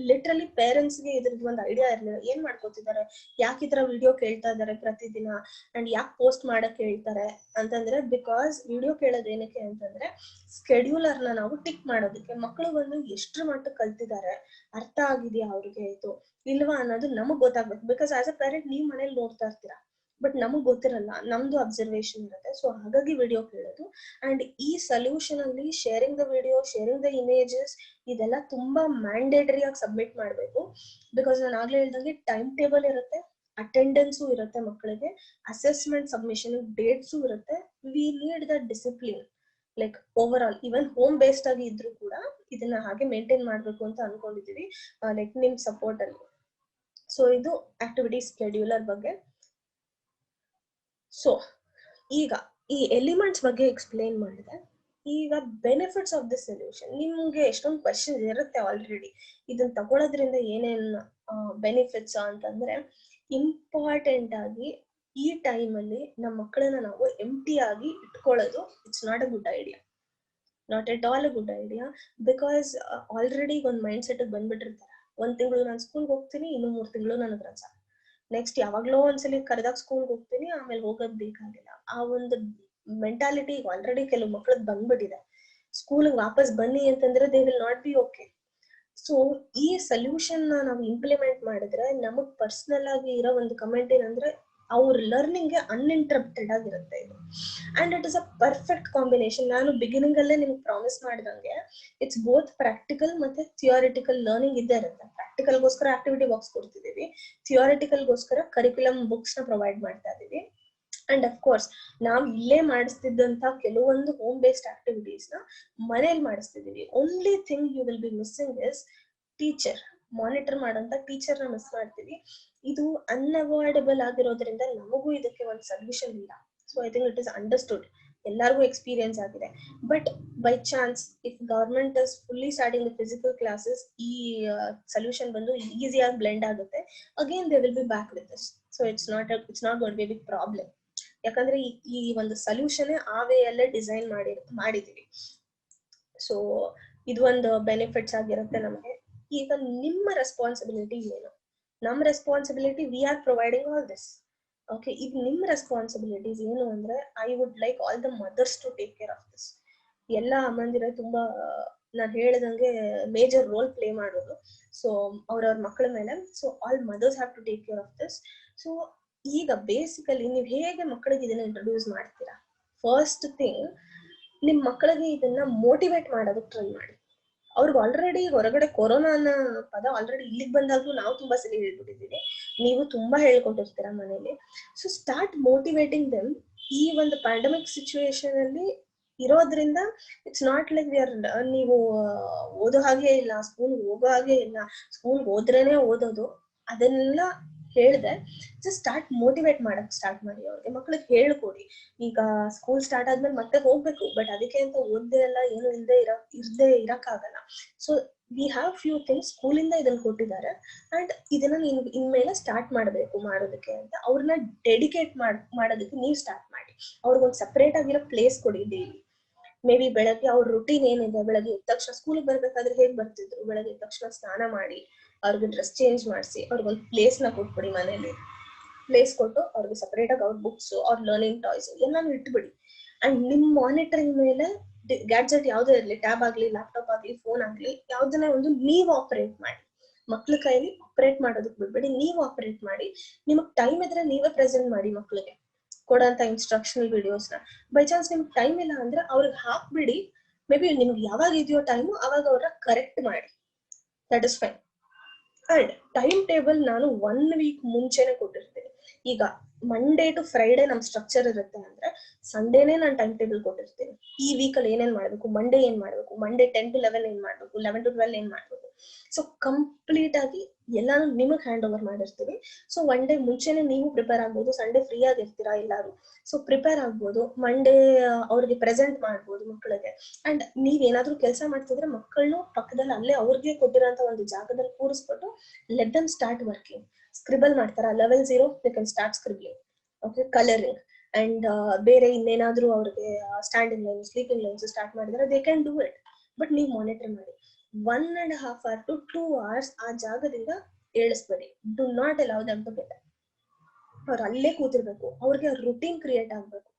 ಲಿಟ್ರಲಿ ಪೇರೆಂಟ್ಸ್ ಗೆ ಇದ್ರದ್ದು ಒಂದು ಐಡಿಯಾ ಇರಲಿಲ್ಲ. ಏನ್ ಮಾಡ್ಕೋತಿದ್ದಾರೆ, ಯಾಕೆ ಈ ತರ ವಿಡಿಯೋ ಕೇಳ್ತಾ ಇದಾರೆ ಪ್ರತಿದಿನ ಅಂಡ್ ಯಾಕೆ ಪೋಸ್ಟ್ ಮಾಡಕ್ ಹೇಳ್ತಾರೆ ಅಂತಂದ್ರೆ, ಬಿಕಾಸ್ ವಿಡಿಯೋ ಕೇಳೋದು ಏನಕ್ಕೆ ಅಂತಂದ್ರೆ ಸ್ಕೆಡ್ಯೂಲರ್ ನ ನಾವು ಟಿಕ್ ಮಾಡೋದಕ್ಕೆ. ಮಕ್ಕಳು ಬಂದು ಎಷ್ಟ್ರ ಮಟ್ಟಕ್ಕೆ ಕಲ್ತಿದ್ದಾರೆ, ಅರ್ಥ ಆಗಿದೆಯಾ ಅವ್ರಿಗೆ ಇದು ಇಲ್ವಾ ಅನ್ನೋದು ನಮಗ್ ಗೊತ್ತಾಗ್ಬೇಕು. ಬಿಕಾಸ್ ಆಸ್ ಅ ಪೇರೆಂಟ್ ನೀವ್ ಮನೇಲಿ ನೋಡ್ತಾ ಇರ್ತೀರಾ, ಬಟ್ ನಮಗ್ ಗೊತ್ತಿರಲ್ಲ, ನಮ್ದು ಅಬ್ಸರ್ವೇಷನ್ ಇರುತ್ತೆ. ಸೊ ಹಾಗಾಗಿ ವಿಡಿಯೋ ಕೇಳೋದು. ಅಂಡ್ ಈ ಸೊಲ್ಯೂಷನ್ ಅಲ್ಲಿ sharing the video, sharing the images ಇದೆಲ್ಲ ತುಂಬಾ ಮ್ಯಾಂಡೇಟರಿ ಆಗಿ ಸಬ್ಮಿಟ್ ಮಾಡ್ಬೇಕು. ಬಿಕಾಸ್ ನಾನು ಆಗ್ಲೇ ಹೇಳ್ದಂಗೆ ಟೈಮ್ ಟೇಬಲ್ ಇರುತ್ತೆ, ಅಟೆಂಡೆನ್ಸು ಇರುತ್ತೆ ಮಕ್ಕಳಿಗೆ, ಅಸೆಸ್ಮೆಂಟ್ ಸಬ್ಮಿಷನ್ ಡೇಟ್ಸು ಇರುತ್ತೆ. We need the discipline like over all. Even home based ಆಗಿ ಇದ್ರು ಕೂಡ ಇದನ್ನ ಹಾಗೆ ಮೇಂಟೈನ್ ಮಾಡ್ಬೇಕು ಅಂತ ಅನ್ಕೊಂಡಿದೀವಿ ಲೈಕ್ ನಿಮ್ ಸಪೋರ್ಟ್ ಅಲ್ಲಿ. ಸೊ ಇದು ಆಕ್ಟಿವಿಟಿ ಸ್ಕೆಡ್ಯೂಲರ್ ಬಗ್ಗೆ. ಸೊ ಈಗ ಈ ಎಲಿಮೆಂಟ್ಸ್ ಬಗ್ಗೆ ಎಕ್ಸ್ಪ್ಲೇನ್ ಮಾಡಿದೆ. ಈಗ ಬೆನಿಫಿಟ್ಸ್ ಆಫ್ ದಿ ಸೊಲ್ಯೂಷನ್, ನಿಮ್ಗೆ ಎಷ್ಟೊಂದು ಕ್ವಶನ್ ಇರುತ್ತೆ ಆಲ್ರೆಡಿ, ಇದನ್ನ ತಗೊಳ್ಳೋದ್ರಿಂದ ಏನೇನ್ ಬೆನಿಫಿಟ್ಸ್ ಅಂತಂದ್ರೆ, ಇಂಪಾರ್ಟೆಂಟ್ ಆಗಿ ಈ ಟೈಮಲ್ಲಿ ನಮ್ಮ ಮಕ್ಕಳನ್ನ ನಾವು ಎಂಟಿ ಆಗಿ ಇಟ್ಕೊಳ್ಳೋದು it's not a good idea, not at all a good idea. Because already ಒಂದು ಮೈಂಡ್ ಸೆಟ್ ಬಂದ್ಬಿಟ್ಟಿರ್ತಾರೆ, 1 ತಿಂಗಳು ನಾನು ಸ್ಕೂಲ್ಗೆ ಹೋಗ್ತೀನಿ, ಇನ್ನು 3 ತಿಂಗಳು ನನಗೆ ರಜಾ, ನೆಕ್ಸ್ಟ್ ಯಾವಾಗ್ಲೋ ಒಂದ್ಸಲಿ ಕರೆದಾಗ ಸ್ಕೂಲ್ಗೆ ಹೋಗ್ತೀನಿ, ಆಮೇಲೆ ಹೋಗೋದ್ ಬೇಕಾಗಿಲ್ಲ. ಆ ಒಂದು ಮೆಂಟಾಲಿಟಿ ಆಲ್ರೆಡಿ ಕೆಲವು ಮಕ್ಳದ್ ಬಂದ್ಬಿಟ್ಟಿದೆ. ಸ್ಕೂಲ್ಗೆ ವಾಪಸ್ ಬನ್ನಿ ಅಂತಂದ್ರೆ they will not B okay. So ಈ ಸೊಲ್ಯೂಷನ್ ನಾವು ಇಂಪ್ಲಿಮೆಂಟ್ ಮಾಡಿದ್ರೆ ನಮಗ್ ಪರ್ಸನಲ್ ಆಗಿ ಇರೋ ಒಂದು ಕಮೆಂಟ್ ಏನಂದ್ರೆ, ಅವ್ರ ಲರ್ನಿಂಗ್ ಅನ್ಇಂಟರಪ್ಟೆಡ್ ಆಗಿರುತ್ತೆ ಇದು. And it is a perfect combination. ನಾನು ಬಿಗಿನಿಂಗ್ ಅಲ್ಲೇ ನಿಮ್ಗೆ ಪ್ರಾಮಿಸ್ ಮಾಡಿದಂಗೆ ಇಟ್ಸ್ ಬೋತ್ ಪ್ರಾಕ್ಟಿಕಲ್ ಮತ್ತೆ ಥಿಯೋರಿಟಿಕಲ್ ಲರ್ನಿಂಗ್ ಇದ್ದೇ ಇರುತ್ತೆ. ಪ್ರಾಕ್ಟಿಕಲ್ಗೋಸ್ಕರ ಆಕ್ಟಿವಿಟಿ ಬಾಕ್ಸ್ ಕೊಡ್ತಿದೀವಿ, ಥಿಯೋರಿಟಿಕಲ್ಗೋಸ್ಕರ ಕರಿಕ್ಯುಲಮ್ ಬುಕ್ಸ್ ನ ಪ್ರೊವೈಡ್ ಮಾಡ್ತಾ ಇದೀವಿ. ಅಂಡ್ ಅಫ್ ಕೋರ್ಸ್ ನಾವ್ ಇಲ್ಲೇ ಮಾಡಿಸ್ತಿದ್ದಂತ ಕೆಲವೊಂದು ಹೋಮ್ ಬೇಸ್ಡ್ ಆಕ್ಟಿವಿಟೀಸ್ ನ ಮನೇಲಿ ಮಾಡಿಸ್ತಿದೀವಿ. Only thing you will be missing is teacher, monitor ಮಾಡೋಂತ ಟೀಚರ್ ನ ಮಿಸ್ ಮಾಡ್ತೀವಿ. ಇದು ಅನ್ಅವಾಯ್ಡಬಲ್ ಆಗಿರೋದ್ರಿಂದ ನಮಗೂ ಇದಕ್ಕೆ ಒಂದು ಸೊಲ್ಯೂಷನ್ ಇಲ್ಲ. So I think it is understood, ಎಲ್ಲರಿಗೂ ಎಕ್ಸ್ಪೀರಿಯನ್ಸ್ ಆಗಿದೆ. But by chance if government is fully starting the physical classes, ಈ ಸೊಲ್ಯೂಷನ್ ಬಂದು ಈಸಿಯಾಗಿ ಬ್ಲೆಂಡ್ ಆಗುತ್ತೆ, again they will be back with this. So it's not going be big problem. ಯಾಕಂದ್ರೆ ಈ ಒಂದು solution ಆ ವೇ ಅಲ್ಲೇ ಡಿಸೈನ್ ಮಾಡಿದೀವಿ. ಸೊ ಇದು ಒಂದು ಬೆನಿಫಿಟ್ಸ್ ಆಗಿರುತ್ತೆ ನಮಗೆ. ಈಗ ನಿಮ್ಮ ರೆಸ್ಪಾನ್ಸಿಬಿಲಿಟಿ ಏನು? ನಮ್ಮ responsibility, we are providing all this. Okay, ಈಗ ನಿಮ್ಮ ರೆಸ್ಪಾನ್ಸಿಬಿಲಿಟೀಸ್ ಏನು ಅಂದ್ರೆ, I would like all the mothers to take care of this. ಎಲ್ಲ ಅಮ್ಮಂದಿರ ತುಂಬಾ ನಾನು ಹೇಳಿದಂಗೆ ಮೇಜರ್ ರೋಲ್ ಪ್ಲೇ ಮಾಡೋದು. ಸೊ ಅವ್ರವ್ರ ಮಕ್ಕಳ ಮೇಲೆ. So all mothers have to take care of this. So ಈಗ ಬೇಸಿಕಲಿ ನೀವು ಹೇಗೆ ಮಕ್ಕಳಿಗೆ ಇದನ್ನ ಇಂಟ್ರೊಡ್ಯೂಸ್ ಮಾಡ್ತೀರಾ? ಫಸ್ಟ್ ಥಿಂಗ್, ನಿಮ್ ಮಕ್ಕಳಿಗೆ ಇದನ್ನ ಮೋಟಿವೇಟ್ ಮಾಡೋದಕ್ಕೆ ಟ್ರೈ ಮಾಡಿ. ಅವ್ರಿಗೆ ಆಲ್ರೆಡಿ ಹೊರಗಡೆ ಕೊರೋನಾ ಅನ್ನೋ ಪದ ಆಲ್ರೆಡಿ ಇಲ್ಲಿಗೆ ಬಂದಾಗ್ಲೂ ನಾವು ತುಂಬಾ ಸಲ ಹೇಳ್ಬಿಟ್ಟಿದ್ದೀವಿ, ನೀವು ತುಂಬಾ ಹೇಳ್ಕೊಟ್ಟಿರ್ತೀರ ಮನೇಲಿ. So start motivating them. ಈ ಒಂದು ಪ್ಯಾಂಡಮಿಕ್ ಸಿಚುವೇಶನ್ ಅಲ್ಲಿ ಇರೋದ್ರಿಂದ ಇಟ್ಸ್ ನಾಟ್ ಲೈಕ್ ನೀವು ಓದೋ ಹಾಗೆ ಇಲ್ಲ, ಸ್ಕೂಲ್ ಹೋಗೋ ಹಾಗೆ ಇಲ್ಲ, ಸ್ಕೂಲ್ ಹೋದ್ರೇನೆ ಓದೋದು, ಅದನ್ನೆಲ್ಲ ಹೇಳ್ದೆ. ಜಸ್ಟ್ ಸ್ಟಾರ್ಟ್ ಮೋಟಿವೇಟ್ ಮಾಡಕ್ ಸ್ಟಾರ್ಟ್ ಮಾಡಿ. ಅವ್ರಿಗೆ ಮಕ್ಳಿಗೆ ಹೇಳ್ಕೊಡಿ, ಈಗ ಸ್ಕೂಲ್ ಸ್ಟಾರ್ಟ್ ಆದ್ಮೇಲೆ ಮತ್ತೆ ಹೋಗ್ಬೇಕು, ಬಟ್ ಅದಕ್ಕೆ ಅಂತ ಓದ್ದೆ ಎಲ್ಲ ಏನು ಇರ್ದೇ ಇರಕ್ಕಾಗಲ್ಲ. So we have few things, ಸ್ಕೂಲಿಂದ ಇದನ್ನ ಕೊಟ್ಟಿದ್ದಾರೆ, ಅಂಡ್ ಇದನ್ನ ನೀನ್ ಇನ್ಮೇಲೆ ಸ್ಟಾರ್ಟ್ ಮಾಡ್ಬೇಕು ಮಾಡೋದಕ್ಕೆ ಅಂತ ಅವ್ರನ್ನ ಡೆಡಿಕೇಟ್ ಮಾಡೋದಕ್ಕೆ ನೀವು ಸ್ಟಾರ್ಟ್ ಮಾಡಿ. ಅವ್ರಿಗೊಂದು ಸಪರೇಟ್ ಆಗಿರೋ ಪ್ಲೇಸ್ ಕೊಡಿ ಡೈಲಿ. ಮೇ ಬಿ ಬೆಳಗ್ಗೆ ಅವ್ರ ರುಟೀನ್ ಏನಿದೆ, ಬೆಳಗ್ಗೆ ಎದ್ದ ತಕ್ಷಣ ಸ್ಕೂಲಿಗೆ ಬರ್ಬೇಕಾದ್ರೆ ಹೇಗ್ ಬರ್ತಿದ್ರು, ಬೆಳಗ್ಗೆ ಎದ್ದ ತಕ್ಷಣ ಸ್ನಾನ ಮಾಡಿ ಅವ್ರಿಗೆ ಡ್ರೆಸ್ ಚೇಂಜ್ ಮಾಡಿಸಿ ಅವ್ರಿಗೊಂದು ಪ್ಲೇಸ್ ನ ಕೊಟ್ಬಿಡಿ. ಮನೇಲಿ ಪ್ಲೇಸ್ ಕೊಟ್ಟು ಅವ್ರಿಗೆ ಸಪರೇಟ್ ಆಗಿ ಅವ್ರ ಬುಕ್ಸ್, ಅವ್ರ ಲರ್ನಿಂಗ್ ಟಾಯ್ಸ್ ಎಲ್ಲಾನು ಇಟ್ಬಿಡಿ. ಅಂಡ್ ನಿಮ್ ಮಾನಿಟರಿಂಗ್ ಮೇಲೆ ಗ್ಯಾಡ್ಜೆಟ್ ಯಾವ್ದೇ ಇರ್ಲಿ, ಟ್ಯಾಬ್ ಆಗ್ಲಿ, ಲ್ಯಾಪ್ಟಾಪ್ ಆಗ್ಲಿ, ಫೋನ್ ಆಗ್ಲಿ, ಯಾವ್ದನ್ನ ಒಂದು ನೀವು ಆಪರೇಟ್ ಮಾಡಿ. ಮಕ್ಳ ಕೈಲಿ ಆಪರೇಟ್ ಮಾಡೋದಕ್ ಬಿಡ್ಬೇಡಿ, ನೀವು ಆಪರೇಟ್ ಮಾಡಿ. ನಿಮಗ್ ಟೈಮ್ ಇದ್ರೆ ನೀವೇ ಪ್ರೆಸೆಂಟ್ ಮಾಡಿ ಮಕ್ಳಿಗೆ ಕೊಡೋಂತ ಇನ್ಸ್ಟ್ರಕ್ಷನಲ್ ವಿಡಿಯೋಸ್ ನ. ಬೈ ಚಾನ್ಸ್ ನಿಮ್ಗೆ ಟೈಮ್ ಇಲ್ಲ ಅಂದ್ರೆ ಅವ್ರಿಗೆ ಹಾಕ್ಬಿಡಿ. ಮೇ ಬಿ ನಿಮ್ಗೆ ಯಾವಾಗ ಇದೆಯೋ ಟೈಮು ಅವಾಗ ಅವ್ರನ್ನ ಕರೆಕ್ಟ್ ಮಾಡಿ, that is fine. And time table ನಾನು 1 ವೀಕ್ ಮುಂಚೆನೆ ಕೊಟ್ಟಿರ್ತೀನಿ. ಈಗ ಮಂಡೇ ಟು ಫ್ರೈಡೆ ನಮ್ ಸ್ಟ್ರಕ್ಚರ್ ಇರುತ್ತೆ ಅಂದ್ರೆ, ಸಂಡೇನೆ ನಾನು ಟೈಮ್ ಟೇಬಲ್ ಕೊಟ್ಟಿರ್ತೀನಿ. ಈ ವೀಕಲ್ಲಿ ಏನೇನ್ ಮಾಡ್ಬೇಕು, ಮಂಡೇ ಏನ್ ಮಾಡ್ಬೇಕು, ಮಂಡೇ 10 to 11 ಏನ್ ಮಾಡ್ಬೇಕು, 11 to 12 ಏನ್ ಮಾಡ್ಬೇಕು. ಸೊ ಕಂಪ್ಲೀಟ್ ಆಗಿ ಎಲ್ಲಾನು ನಿಮಗ್ ಹ್ಯಾಂಡ್ ಓವರ್ ಮಾಡಿರ್ತೀವಿ. ಸೊ 1 ಡೇ ಮುಂಚೆನೆ ನೀವು ಪ್ರಿಪೇರ್ ಆಗ್ಬೋದು. ಸಂಡೇ ಫ್ರೀ ಆಗಿರ್ತೀರಾ ಎಲ್ಲಾರು, ಸೊ ಪ್ರಿಪೇರ್ ಆಗ್ಬೋದು. ಮಂಡೇ ಅವ್ರಿಗೆ ಪ್ರೆಸೆಂಟ್ ಮಾಡ್ಬೋದು ಮಕ್ಕಳಿಗೆ. ಅಂಡ್ ನೀವ್ ಏನಾದ್ರು ಕೆಲಸ ಮಾಡ್ತಿದ್ರೆ ಮಕ್ಕಳನ್ನು ಪಕ್ಕದಲ್ಲಿ ಅಲ್ಲೇ ಅವ್ರಿಗೆ ಕೊಟ್ಟಿರೋಂತ ಒಂದು ಜಾಗದಲ್ಲಿ ಕೂರಿಸ್ಬಿಟ್ಟು let them start working. Scribble ಮಾಡ್ತಾರ, level 0 they can start scribbling. Okay, colouring and ಬೇರೆ ಇನ್ನೇನಾದ್ರೂ ಅವ್ರಿಗೆ standing line, sleeping lines start ಮಾಡಿದ್ರೆ they can do it. But ನೀವು ಮಾನಿಟರ್ ಮಾಡಿ. 1.5 hour to 2 hours ಆ ಜಾಗದಿಂದ ಏಳಿಸ್ಬೇಡಿ. Do not allow them to get. ಅವ್ರು ಅಲ್ಲೇ ಕೂತಿರ್ಬೇಕು, ಅವ್ರಿಗೆ ರುಟೀನ್ ಕ್ರಿಯೇಟ್ ಆಗ್ಬೇಕು.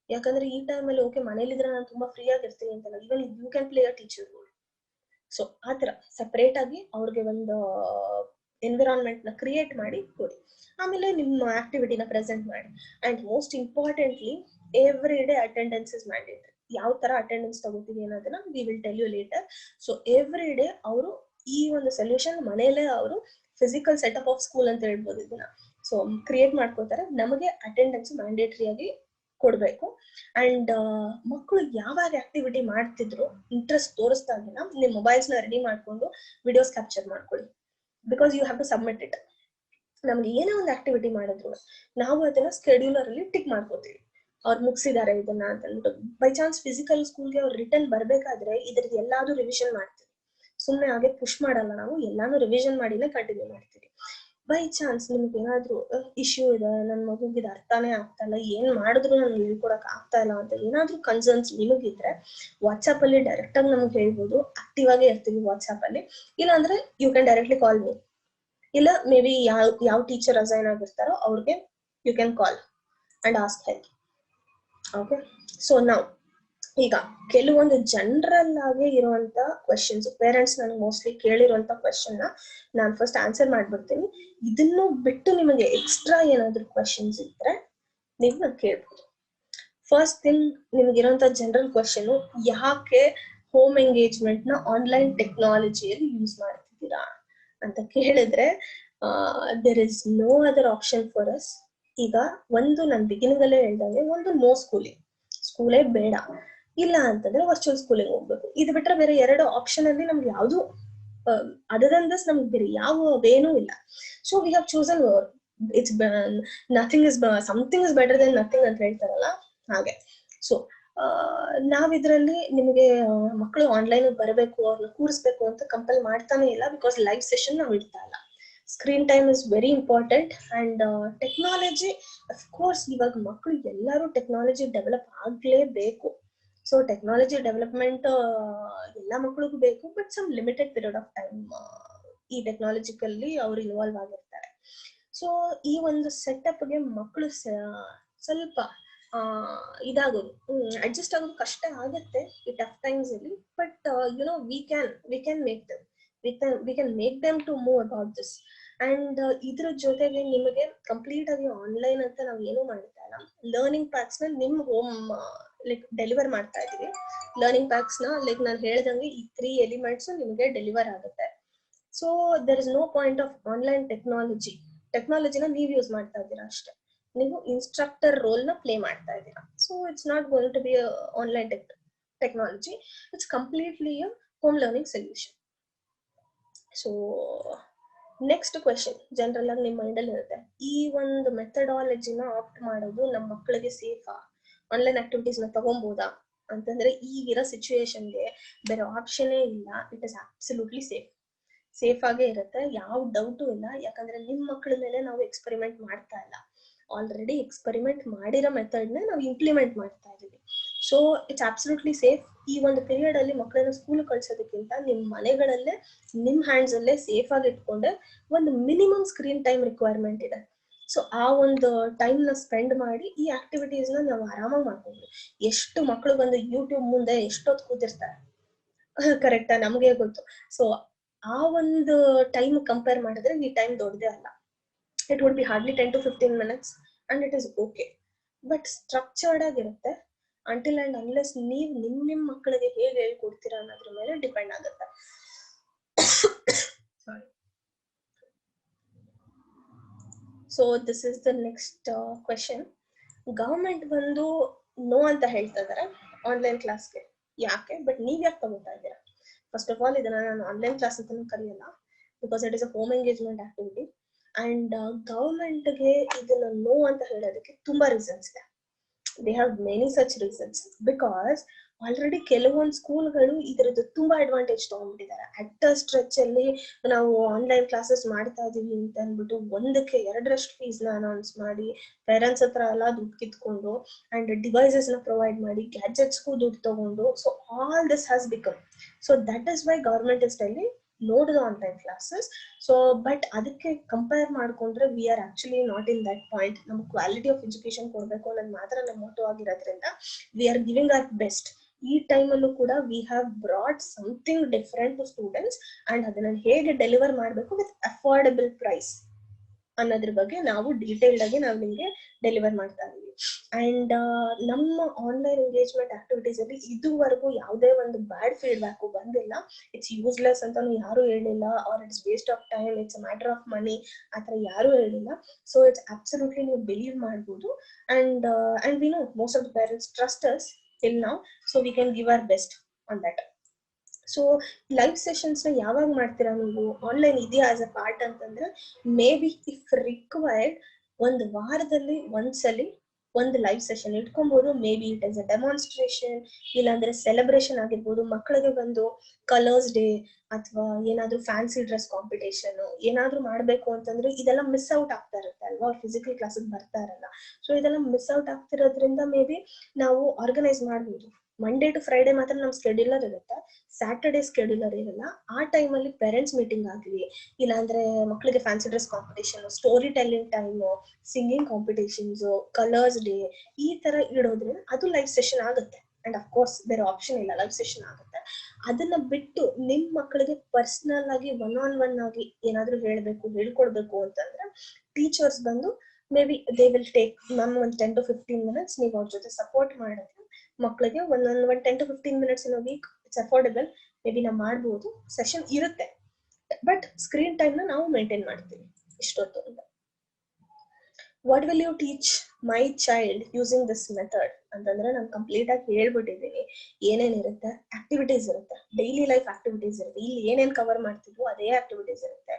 ಯಾಕಂದ್ರೆ ಈ ಟೈಮಲ್ಲಿ ಓಕೆ ಮನೇಲಿದ್ರೆ ನಾನು ತುಂಬಾ ಫ್ರೀ ಆಗಿರ್ತೀನಿ ಅಂತಲ್ಲ, even you can play a teacher role. So ಆತರ ಸಪರೇಟ್ ಆಗಿ ಅವ್ರಿಗೆ ಒಂದು ಎನ್ವಿರಾನ್ಮೆಂಟ್ ನ ಕ್ರಿಯೇಟ್ ಮಾಡಿ ಕೊಡಿ. ಆಮೇಲೆ ನಿಮ್ಮ ಆಕ್ಟಿವಿಟಿನ ಪ್ರೆಸೆಂಟ್ ಮಾಡಿ. And most importantly, every day attendance is mandatory. ಯಾವ ತರ ಅಟೆಂಡೆನ್ಸ್ ತಗೋತೀವಿ ಅನ್ನೋದನ್ನ we will tell you later. So every day ಅವರು ಈ ಒಂದು ಸೊಲ್ಯೂಷನ್ ಮನೇಲೆ ಅವರು ಫಿಸಿಕಲ್ ಸೆಟಪ್ ಆಫ್ ಸ್ಕೂಲ್ ಅಂತ ಹೇಳ್ಬೋದು ಇದನ್ನ. ಸೊ ಕ್ರಿಯೇಟ್ ಮಾಡ್ಕೋತಾರೆ. ನಮಗೆ ಅಟೆಂಡೆನ್ಸ್ ಮ್ಯಾಂಡೇಟರಿ ಆಗಿ ಕೊಡ್ಬೇಕು. ಅಂಡ್ ಮಕ್ಕಳು ಯಾವಾಗ ಆಕ್ಟಿವಿಟಿ ಮಾಡ್ತಿದ್ರು ಇಂಟ್ರೆಸ್ಟ್ ತೋರಿಸ್ತಾಗಿನ ನಿಮ್ ಮೊಬೈಲ್ಸ್ ನ ರೆಡಿ ಮಾಡ್ಕೊಂಡು ವಿಡಿಯೋಸ್ ಕ್ಯಾಪ್ಚರ್ ಮಾಡ್ಕೊಳ್ಳಿ. Because you have to submit it. ನಮ್ಗೆ ಏನೇ ಒಂದು ಆಕ್ಟಿವಿಟಿ ಮಾಡಿದ್ರು ನಾವು ಅದನ್ನ ಸ್ಕೆಡ್ಯೂಲರ್ ಅಲ್ಲಿ ಟಿಕ್ ಮಾಡ್ಕೋತೀವಿ, ಅವ್ರು ಮುಗಿಸಿದ್ದಾರೆ ಇದನ್ನ ಅಂತ ಅಂದ್ಬಿಟ್ಟು. ಬೈ ಚಾನ್ಸ್ ಫಿಸಿಕಲ್ ಸ್ಕೂಲ್ಗೆ ಅವ್ರು ರಿಟರ್ನ್ ಬರ್ಬೇಕಾದ್ರೆ ಇದ್ರದ್ದು ಎಲ್ಲಾದ್ರೂ ರಿವಿಷನ್ ಮಾಡ್ತೀವಿ, ಸುಮ್ಮನೆ ಹಾಗೆ ಪುಷ್ ಮಾಡಲ್ಲ, ನಾವು ಎಲ್ಲಾನು ರಿವಿಷನ್ ಮಾಡಿನೇ ಕಂಟಿನ್ಯೂ ಮಾಡ್ತೀವಿ. ಬೈ ಚಾನ್ಸ್ ನಿಮ್ಗೆ ಏನಾದ್ರು ಇಶ್ಯೂ ಇದೆ, ನನ್ನ ಮಗುಗೆ ಇದು ಅರ್ಥನೇ ಆಗ್ತಾ ಇಲ್ಲ, ಏನ್ ಮಾಡಿದ್ರು ನನ್ಗೆ ಹೇಳ್ಕೊಡಕ್ ಆಗ್ತಾ ಇಲ್ಲ ಅಂತ ಏನಾದ್ರೂ ಕನ್ಸರ್ನ್ಸ್ ನಿಮಗಿದ್ರೆ ವಾಟ್ಸ್ಆಪ್ ಅಲ್ಲಿ ಡೈರೆಕ್ಟ್ ಆಗಿ ನಮ್ಗೆ ಹೇಳ್ಬೋದು, ಆಕ್ಟಿವ್ ಆಗೇ ಇರ್ತೀವಿ ವಾಟ್ಸ್ಆಪ್ ಅಲ್ಲಿ. ಇಲ್ಲ ಅಂದ್ರೆ you can directly call me, ಇಲ್ಲ ಮೇ ಬಿ ಯಾವ ಟೀಚರ್ ಅಸೈನ್ ಆಗಿರ್ತಾರೋ ಅವ್ರಿಗೆ you can call and ask help. Okay, so ನಾವು ಈಗ ಕೆಲವೊಂದು ಜನರಲ್ ಆಗಿ ಇರುವಂತ ಕ್ವೆಶನ್ಸ್, ಪೇರೆಂಟ್ಸ್ ನನಗೆ ಮೋಸ್ಟ್ಲಿ ಕೇಳಿರುವಂತ ಕ್ವೆಶನ್ ನಾನು ಫಸ್ಟ್ ಆನ್ಸರ್ ಮಾಡ್ಬಿಡ್ತೀನಿ. ಇದನ್ನು ಬಿಟ್ಟು ನಿಮಗೆ ಎಕ್ಸ್ಟ್ರಾ ಏನಾದ್ರು ಕ್ವೆಶನ್ಸ್ ಇದ್ರೆ ನೀವು ನಾನು ಕೇಳ್ಬೋದು. ಫಸ್ಟ್ ಥಿಂಗ್, ನಿಮ್ಗಿರೋಂಥ ಜನರಲ್ ಕ್ವೆಶನ್, ಯಾಕೆ ಹೋಮ್ ಎಂಗೇಜ್ಮೆಂಟ್ ನ ಆನ್ಲೈನ್ ಟೆಕ್ನಾಲಜಿಯಲ್ಲಿ ಯೂಸ್ ಮಾಡ್ತಿದ್ದೀರಾ ಅಂತ ಕೇಳಿದ್ರೆ there is no other option for us. ಈಗ ಒಂದು ನಾನು ಬಿಗಿನಿಂಗ್ ಅಲ್ಲೇ ಹೇಳ್ದಂಗೆ, ಒಂದು ನೋ ಸ್ಕೂಲೇ ಬೇಡ, ಇಲ್ಲ ಅಂತಂದ್ರೆ ವರ್ಚುವಲ್ ಸ್ಕೂಲಿಗೆ ಹೋಗ್ಬೇಕು. ಇದು ಬಿಟ್ರೆ ಬೇರೆ ಎರಡು ಆಪ್ಷನ್ ಅಲ್ಲಿ ನಮ್ಗೆ ಯಾವ್ದು ಅದರ್ ದನ್ ದಿಸ್ ನಮ್ಗೆ ಬೇರೆ ಯಾವ ವೇನೂ ಇಲ್ಲ. So we have chosen it's nothing is something is better than nothing ಅಂತ ಹೇಳ್ತಾರಲ್ಲ ಹಾಗೆ. ಸೊ ನಾವಿದ್ರಲ್ಲಿ ನಿಮಗೆ ಮಕ್ಕಳು ಆನ್ಲೈನ್ ಬರಬೇಕು, ಅವ್ರನ್ನ ಕೂರಿಸ್ಬೇಕು ಅಂತ ಕಂಪಲ್ ಮಾಡ್ತಾನೆ ಇಲ್ಲ, ಬಿಕಾಸ್ ಲೈವ್ ಸೆಷನ್ ನಾವು ಇಡ್ತಾ ಇಲ್ಲ. Screen time is very important. And technology of course ಇವಾಗ ಮಕ್ಕಳು ಎಲ್ಲರೂ ಟೆಕ್ನಾಲಜಿ ಡೆವಲಪ್ ಆಗ್ಲೇಬೇಕು. ಸೊ ಟೆಕ್ನಾಲಜಿ ಡೆವಲಪ್ಮೆಂಟ್ ಎಲ್ಲ ಮಕ್ಕಳಿಗೂ ಬೇಕು, but some limited period of time ಈ ಟೆಕ್ನಾಲಜಿಕಲ್ಲಿ ಅವ್ರು ಇನ್ವಾಲ್ವ್ ಆಗಿರ್ತಾರೆ. ಸೊ ಈ ಒಂದು ಸೆಟಪ್ಗೆ ಮಕ್ಕಳು ಸ್ವಲ್ಪ ಇದಾಗೋದು, ಅಡ್ಜಸ್ಟ್ ಆಗೋದು ಕಷ್ಟ ಆಗುತ್ತೆ ಈ ಟಫ್ ಟೈಮ್ಸ್ ಅಲ್ಲಿ. But you know we can make them to move about this. And ಇದ್ರ ಜೊತೆಗೆ ನಿಮಗೆ ಕಂಪ್ಲೀಟ್ ಆಗಿ ಆನ್ಲೈನ್ ಅಂತ ನಾವು ಏನು ಮಾಡ್ತಾ ಇಲ್ಲ, ಲರ್ನಿಂಗ್ ಪ್ಯಾಕ್ಸ್ ನ ನಿಮ್ ಹೋಮ್ ಲೈಕ್ ಡೆಲಿವರ್ ಮಾಡ್ತಾ ಇದೀವಿ. ಲರ್ನಿಂಗ್ ಪ್ಯಾಕ್ಸ್ ನ ಲೈಕ್ ನಾನು ಹೇಳ್ದಂಗೆ ಈ 3 ಎಲಿಮೆಂಟ್ಸ್ ನಿಮಗೆ ಡೆಲಿವರ್ ಆಗುತ್ತೆ. So there is no point of online ಟೆಕ್ನಾಲಜಿನ ನೀವು ಯೂಸ್ ಮಾಡ್ತಾ ಇದ್ದೀರಾ ಅಷ್ಟೇ, ನೀವು ಇನ್ಸ್ಟ್ರಕ್ಟರ್ ರೋಲ್ ನ ಪ್ಲೇ ಮಾಡ್ತಾ ಇದ್ದೀರಾ. So it's not going to be online technology, it's completely a home learning solution. So next question general ಆಗಿ ನಿಮ್ಮ ಮೈಂಡ್ ಅಲ್ಲಿ ಇರುತ್ತೆ, ಈ ಒಂದು ಮೆಥಡಾಲಜಿನ ಆಪ್ಟ್ ಮಾಡೋದು ನಮ್ಮ ಮಕ್ಕಳಿಗೆ ಸೇಫಾ, ಆನ್ಲೈನ್ ಆಕ್ಟಿವಿಟೀಸ್ ನ ತಗೊಬೋದಾ ಅಂತಂದ್ರೆ ಈಗಿರೋ ಸಿಚುವೇಶನ್ಗೆ ಬೇರೆ ಆಪ್ಷನ್ನೇ ಇಲ್ಲ. ಇಟ್ ಇಸ್ ಅಬ್ಸಲ್ಯೂಟ್ಲಿ ಸೇಫ್ ಆಗೇ ಇರುತ್ತೆ, ಯಾವ ಡೌಟು ಇಲ್ಲ. ಯಾಕಂದ್ರೆ ನಿಮ್ ಮಕ್ಕಳ ಮೇಲೆ ನಾವು ಎಕ್ಸ್ಪೆರಿಮೆಂಟ್ ಮಾಡ್ತಾ ಇಲ್ಲ, ಆಲ್ರೆಡಿ ಎಕ್ಸ್ಪೆರಿಮೆಂಟ್ ಮಾಡಿರೋ ಮೆಥಡ್ ನ ನಾವು ಇಂಪ್ಲಿಮೆಂಟ್ ಮಾಡ್ತಾ ಇದೀವಿ. So it's absolutely safe. ಈ ಒಂದು ಪೀರಿಯಡ್ ಅಲ್ಲಿ ಮಕ್ಕಳನ್ನ ಸ್ಕೂಲ್ ಕಳ್ಸೋದಕ್ಕಿಂತ ನಿಮ್ ಮನೆಗಳಲ್ಲೇ ನಿಮ್ ಹ್ಯಾಂಡ್ಸ್ ಅಲ್ಲೇ ಸೇಫ್ ಆಗಿ ಇಟ್ಕೊಂಡೆ ಒಂದು ಮಿನಿಮಮ್ ಸ್ಕ್ರೀನ್ ಟೈಮ್ ರಿಕ್ವೈರ್ಮೆಂಟ್ ಇದೆ. ಸೊ ಆ ಒಂದು ಟೈಮ್ ನ ಸ್ಪೆಂಡ್ ಮಾಡಿ ಈ ಆಕ್ಟಿವಿಟೀಸ್ ನ ನಾವು ಆರಾಮಾಗಿ ಮಾಡ್ಕೊಂಡು, ಎಷ್ಟು ಮಕ್ಕಳು ಬಂದು ಯೂಟ್ಯೂಬ್ ಮುಂದೆ ಎಷ್ಟೊತ್ತು ಕೂತಿರ್ತಾರೆ ಕರೆಕ್ಟಾ, ನಮಗೆ ಗೊತ್ತು. ಸೊ ಆ ಒಂದು ಟೈಮ್ ಕಂಪೇರ್ ಮಾಡಿದ್ರೆ ಈ ಟೈಮ್ ದೊಡ್ಡದೇ ಅಲ್ಲ. It would be hardly 10 to 15 minutes and it is okay. But structured ಆಗಿರುತ್ತೆ. ಅಂಟಿಲ್ ಅಂಡ್ ಅನ್ಲೆಸ್ ನೀವು ನಿಮ್ ಮಕ್ಕಳಿಗೆ ಹೇಗೆ ಹೇಳ್ಕೊಡ್ತೀರಾ ಅನ್ನೋದ್ರ ಮೇಲೆ ಡಿಪೆಂಡ್ ಆಗುತ್ತೆ. So this is the next question. Government ಬಂದು ನೋ ಅಂತ ಹೇಳ್ತಾ ಇದಾರೆ ಆನ್ಲೈನ್ ಕ್ಲಾಸ್ಗೆ, ಯಾಕೆ? ಬಟ್ ನೀವ್ ಯಾಕೆ ತಗೋತಾ ಇದ್ದೀರಾ? ಫಸ್ಟ್ ಆಫ್ ಆಲ್ ಇದನ್ನ ನಾನು ಆನ್ಲೈನ್ ಕ್ಲಾಸ್ ಅಂತ ಕರೆಯಲ್ಲ, because it is a home engagement activity. And ಗವರ್ಮೆಂಟ್ಗೆ ಇದನ್ನ ನೋ ಅಂತ ಹೇಳೋದಕ್ಕೆ ತುಂಬಾ ರೀಸನ್ಸ್ ಇದೆ. They have many such reasons, because already ಕೆಲವೊಂದು ಸ್ಕೂಲ್ಗಳು ಇದರದ್ದು ತುಂಬಾ ಅಡ್ವಾಂಟೇಜ್ ತಗೊಂಡ್ಬಿಟ್ಟಿದ್ದಾರೆ. ಅಟ್ ಅ ಸ್ಟ್ರೆಚ್ ಅಲ್ಲಿ ನಾವು ಆನ್ಲೈನ್ ಕ್ಲಾಸಸ್ ಮಾಡ್ತಾ ಇದೀವಿ ಅಂತ ಅಂದ್ಬಿಟ್ಟು 1ಕ್ಕೆ 2ರಷ್ಟು ಫೀಸ್ ನ ಅನೌನ್ಸ್ ಮಾಡಿ, ಪೇರೆಂಟ್ಸ್ ಹತ್ರ ಎಲ್ಲ ದುಡ್ಡು ಕಿತ್ಕೊಂಡು, ಅಂಡ್ ಡಿವೈಸಸ್ ನ ಪ್ರೊವೈಡ್ ಮಾಡಿ, ಗ್ಯಾಜೆಟ್ಸ್ಗೂ ದುಡ್ಡು ತಗೊಂಡು, so all this has become. So that is why government is telling no to the online classes. So but ಅದಕ್ಕೆ ಕಂಪೇರ್ ಮಾಡ್ಕೊಂಡ್ರೆ we are actually not in that point. ನಮ್ಗೆ ಕ್ವಾಲಿಟಿ ಆಫ್ ಎಜುಕೇಶನ್ ಕೊಡ್ಬೇಕು ಅನ್ನೋದು ಮಾತ್ರ ನಮ್ಮ ಮೋಟೋ ಆಗಿರೋದ್ರಿಂದ we are giving our best. ಈ time ಅಲ್ಲೂ ಕೂಡ we have brought something different to students, and ಅದನ್ನ ಹೇಗೆ ಡೆಲಿವರ್ ಮಾಡಬೇಕು ವಿತ್ ಅಫೋರ್ಡಬಲ್ ಪ್ರೈಸ್ ಅನ್ನೋದ್ರ ಬಗ್ಗೆ ನಾವು ಡೀಟೇಲ್ಡ್ ಆಗಿ ನಾವು ನಿಮ್ಗೆ ಡೆಲಿವರ್ ಮಾಡ್ತಾ ಇದೀವಿ. ಅಂಡ್ ನಮ್ಮ ಆನ್ಲೈನ್ ಎಂಗೇಜ್ಮೆಂಟ್ ಆಕ್ಟಿವಿಟೀಸ್ ಅಲ್ಲಿ ಇದುವರೆಗೂ ಯಾವುದೇ ಒಂದು ಬ್ಯಾಡ್ ಫೀಡ್ಬ್ಯಾಕ್ ಬಂದಿಲ್ಲ. ಇಟ್ಸ್ ಯೂಸ್ಲೆಸ್ ಅಂತಾನು ಯಾರು ಹೇಳಿಲ್ಲ, or it's waste of time, it's a matter of money, ಆತರ ಯಾರು ಹೇಳಿಲ್ಲ. ಸೊ ಇಟ್ಸ್ ಅಬ್ಸಲ್ಯೂಟ್ಲಿ ನೀವು ಬಿಲೀವ್ ಮಾಡ್ಬೋದು. And we know most of the parents trust us till now, so we can give our best on that. So live sessions ನ ಯಾವಾಗ ಮಾಡ್ತೀರಾ ನೀವು, online ಇದೆಯಾ ಆಸ್ ಅ ಪಾರ್ಟ್ ಅಂತಂದ್ರೆ, ಮೇ ಬಿ ಇಫ್ ರಿಕ್ವೈರ್ಡ್ ಒಂದು ವಾರದಲ್ಲಿ ಒಂದ್ಸಲಿ ಒಂದು ಲೈವ್ ಸೆಷನ್ ಇಟ್ಕೊಬಹುದು. May be it is a demonstration, ಇಲ್ಲಾಂದ್ರೆ ಸೆಲೆಬ್ರೇಷನ್ ಆಗಿರ್ಬೋದು, ಮಕ್ಕಳಿಗೆ ಒಂದು ಕಲರ್ಸ್ ಡೇ ಅಥವಾ ಏನಾದ್ರೂ ಫ್ಯಾನ್ಸಿ ಡ್ರೆಸ್ ಕಾಂಪಿಟೇಷನ್ ಏನಾದ್ರೂ ಮಾಡ್ಬೇಕು ಅಂತಂದ್ರೆ ಇದೆಲ್ಲ ಮಿಸ್ ಔಟ್ ಆಗ್ತಾ ಇರುತ್ತೆ ಅಲ್ವಾ, ಫಿಸಿಕಲ್ ಕ್ಲಾಸಿಗೆ ಬರ್ತಾ ಇರಲ್ಲ. ಸೊ ಇದೆಲ್ಲ ಮಿಸ್ ಔಟ್ ಆಗ್ತಿರೋದ್ರಿಂದ ಮೇ ಬಿ ನಾವು ಆರ್ಗನೈಸ್ ಮಾಡ್ಬೋದು. ಮಂಡೇ ಟು ಫ್ರೈಡೆ ಮಾತ್ರ ನಮ್ ಸ್ಕೆಡ್ಯೂಲರ್ ಇರುತ್ತೆ, ಸ್ಯಾಟರ್ಡೇ ಸ್ಕೆಡ್ಯೂಲರ್ ಇರಲ್ಲ. ಆ ಟೈಮಲ್ಲಿ ಪೇರೆಂಟ್ಸ್ ಮೀಟಿಂಗ್ ಆಗಲಿ, ಇಲ್ಲಾಂದ್ರೆ ಮಕ್ಕಳಿಗೆ fancy dress competition, story telling time, singing competitions, colours day ಈ ತರ ಇಡೋದ್ರಿಂದ ಅದು ಲೈವ್ ಸೆಷನ್ ಆಗುತ್ತೆ. ಅಂಡ್ ಅಫ್ ಕೋರ್ಸ್ ಬೇರೆ ಆಪ್ಷನ್ ಇಲ್ಲ, ಲೈವ್ ಸೆಷನ್ ಆಗುತ್ತೆ. ಅದನ್ನ ಬಿಟ್ಟು ನಿಮ್ ಮಕ್ಕಳಿಗೆ ಪರ್ಸನಲ್ ಆಗಿ ಒನ್ ಆಗಿ ಏನಾದ್ರೂ ಹೇಳ್ಕೊಡ್ಬೇಕು ಅಂತಂದ್ರೆ ಟೀಚರ್ಸ್ ಬಂದು may be they will take ನಮ್ ಒಂದು 10 to 15 minutes ನೀವು ಅವ್ರ ಜೊತೆ ಸಪೋರ್ಟ್ ಮಾಡಿದ್ರೆ ಮಕ್ಕಳಿಗೆ ಒಂದು 10 to 15 minutes in week it's affordable. Maybe ನಾವು ಮಾಡ್ಬೋದು, ಸೆಷನ್ ಇರುತ್ತೆ, ಬಟ್ ಸ್ಕ್ರೀನ್ ಟೈಮ್ ನ ನಾವು ಮೇಂಟೈನ್ ಮಾಡ್ತೀವಿ ಇಷ್ಟೊತ್ತು ಅಂತ. What will you teach my child using this method ಅಂತಂದ್ರೆ ನಾನು ಕಂಪ್ಲೀಟ್ ಆಗಿ ಹೇಳ್ಬಿಟ್ಟಿದ್ದೀನಿ. ಏನೇನಿರುತ್ತೆ, ಆಕ್ಟಿವಿಟೀಸ್ ಇರುತ್ತೆ, ಡೈಲಿ ಲೈಫ್ ಆಕ್ಟಿವಿಟೀಸ್ ಇರುತ್ತೆ. ಇಲ್ಲಿ ಏನೇನ್ ಕವರ್ ಮಾಡ್ತಿದ್ವು ಅದೇ ಆಕ್ಟಿವಿಟೀಸ್ ಇರುತ್ತೆ.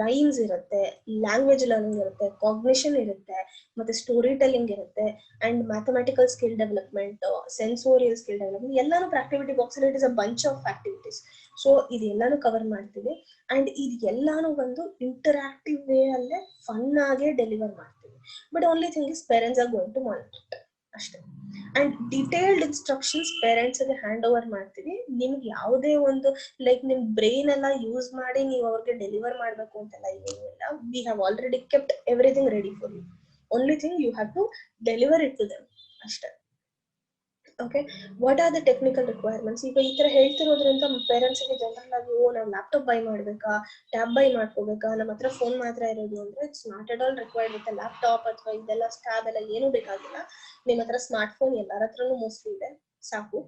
ರೈಮ್ಸ್ ಇರುತ್ತೆ, ಲ್ಯಾಂಗ್ವೇಜ್ ಲರ್ನಿಂಗ್ ಇರುತ್ತೆ, ಕಾಗ್ನಿಷನ್ ಇರುತ್ತೆ, ಮತ್ತೆ ಸ್ಟೋರಿ ಟೆಲ್ಲಿಂಗ್ ಇರುತ್ತೆ, and mathematical skill development, sensorial skill development ಎಲ್ಲಾನು ಆಕ್ಟಿವಿಟಿ ಬಾಕ್ಸ್ ಅಲ್ಲಿ it is a bunch of activities. So ಇದೆಲ್ಲಾನು ಕವರ್ ಮಾಡ್ತೀವಿ. ಅಂಡ್ ಇದೆಲ್ಲಾನು ಒಂದು ಇಂಟರಾಕ್ಟಿವ್ ವೇ ಅಲ್ಲೇ ಫನ್ ಆಗೇ ಡೆಲಿವರ್ ಮಾಡ್ತೀವಿ. But only thing is parents are going to monitor it ಅಷ್ಟೇ. ಅಂಡ್ ಡಿಟೇಲ್ಡ್ ಇನ್ಸ್ಟ್ರಕ್ಷನ್ಸ್ ಪೇರೆಂಟ್ಸ್ ಗೆ ಹ್ಯಾಂಡ್ ಓವರ್ ಮಾಡ್ತೀವಿ. ನಿಮ್ಗೆ ಯಾವುದೇ ಒಂದು ಲೈಕ್ ನಿಮ್ ಬ್ರೈನ್ ಎಲ್ಲ ಯೂಸ್ ಮಾಡಿ ನೀವು ಅವ್ರಿಗೆ ಡೆಲಿವರ್ ಮಾಡ್ಬೇಕು ಅಂತೆಲ್ಲ ಏನೂ ಇಲ್ಲ. We have already kept everything ready for you. Only thing you have to deliver it to them ಅಷ್ಟೇ. Okay, what are the technical requirements? ಈಗ ಈ ತರ ಹೇಳ್ತಿರೋದ್ರಿಂದ ಪೇರೆಂಟ್ಸ್ ಗೆ ಜನರಲ್ ಆಗಿ ನಾವು ಲ್ಯಾಪ್ಟಾಪ್ ಬೈ ಮಾಡ್ಬೇಕಾ, ಟ್ಯಾಬ್ ಬೈ ಮಾಡ್ಕೋಬೇಕಾ, ನಮ್ಮ ಹತ್ರ ಫೋನ್ ಮಾತ್ರ ಇರೋದು ಅಂದ್ರೆ it's not at all required. With laptop ಅಥವಾ ಇದೆಲ್ಲ ಟ್ಯಾಬ್ ಎಲ್ಲ ಏನು ಬೇಕಾಗಿಲ್ಲ. ನಿಮ್ಮ ಹತ್ರ ಸ್ಮಾರ್ಟ್ ಫೋನ್ ಎಲ್ಲರ ಹತ್ರನೂ ಮೋಸ್ಟ್ಲಿ ಇದೆ, ಸಾಕು.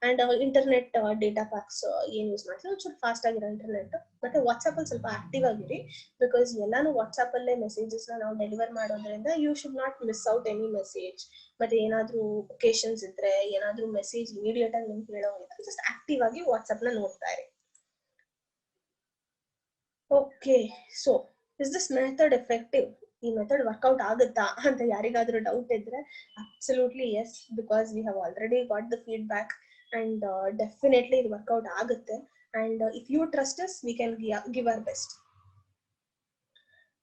ಅಂಡ್ ಇಂಟರ್ನೆಟ್ ಡೇಟಾ ಪ್ಯಾಕ್ಸ್ ಏನ್ ಯೂಸ್ ಮಾಡ್ತೀವಿ ಒಂಚೂರು ಫಾಸ್ಟ್ ಆಗಿರೋ ಇಂಟರ್ನೆಟ್. ಮತ್ತೆ ವಾಟ್ಸ್ಆಪ್ ಅಲ್ಲಿ ಸ್ವಲ್ಪ ಆಕ್ಟಿವ್ ಆಗಿರಿ, ಬಿಕಾಸ್ ಎಲ್ಲಾನು ವಾಟ್ಸ್ಆಪ್ ಅಲ್ಲೇ ಮೆಸೇಜಸ್ ನಾವು ಡೆಲಿವರ್ ಮಾಡೋದ್ರಿಂದ you should not miss out any message. ಮತ್ತೆ ಏನಾದ್ರೂ ಒಕೇಶನ್ಸ್ ಇದ್ರೆ, ಏನಾದ್ರೂ ಮೆಸೇಜ್ ಇಮಿಡಿಯೇಟ್ ಆಗಿ ನಿಮ್ಗೆ ಹೇಳೋಂಗಿದ್ರೆ ಜಸ್ಟ್ ಆಕ್ಟಿವ್ ಆಗಿ ವಾಟ್ಸ್ಆಪ್ ನ ನೋಡ್ತಾ ಇರಿ. Okay, so is this method effective? ಈ ಮೆಥಡ್ ವರ್ಕೌಟ್ ಆಗುತ್ತಾ ಅಂತ ಯಾರಿಗಾದ್ರೂ ಡೌಟ್ ಇದ್ರೆ absolutely yes, because we have already got the feedback and definitely ಇದು ವರ್ಕೌಟ್ ಆಗುತ್ತೆ. And if you trust us we can give our best.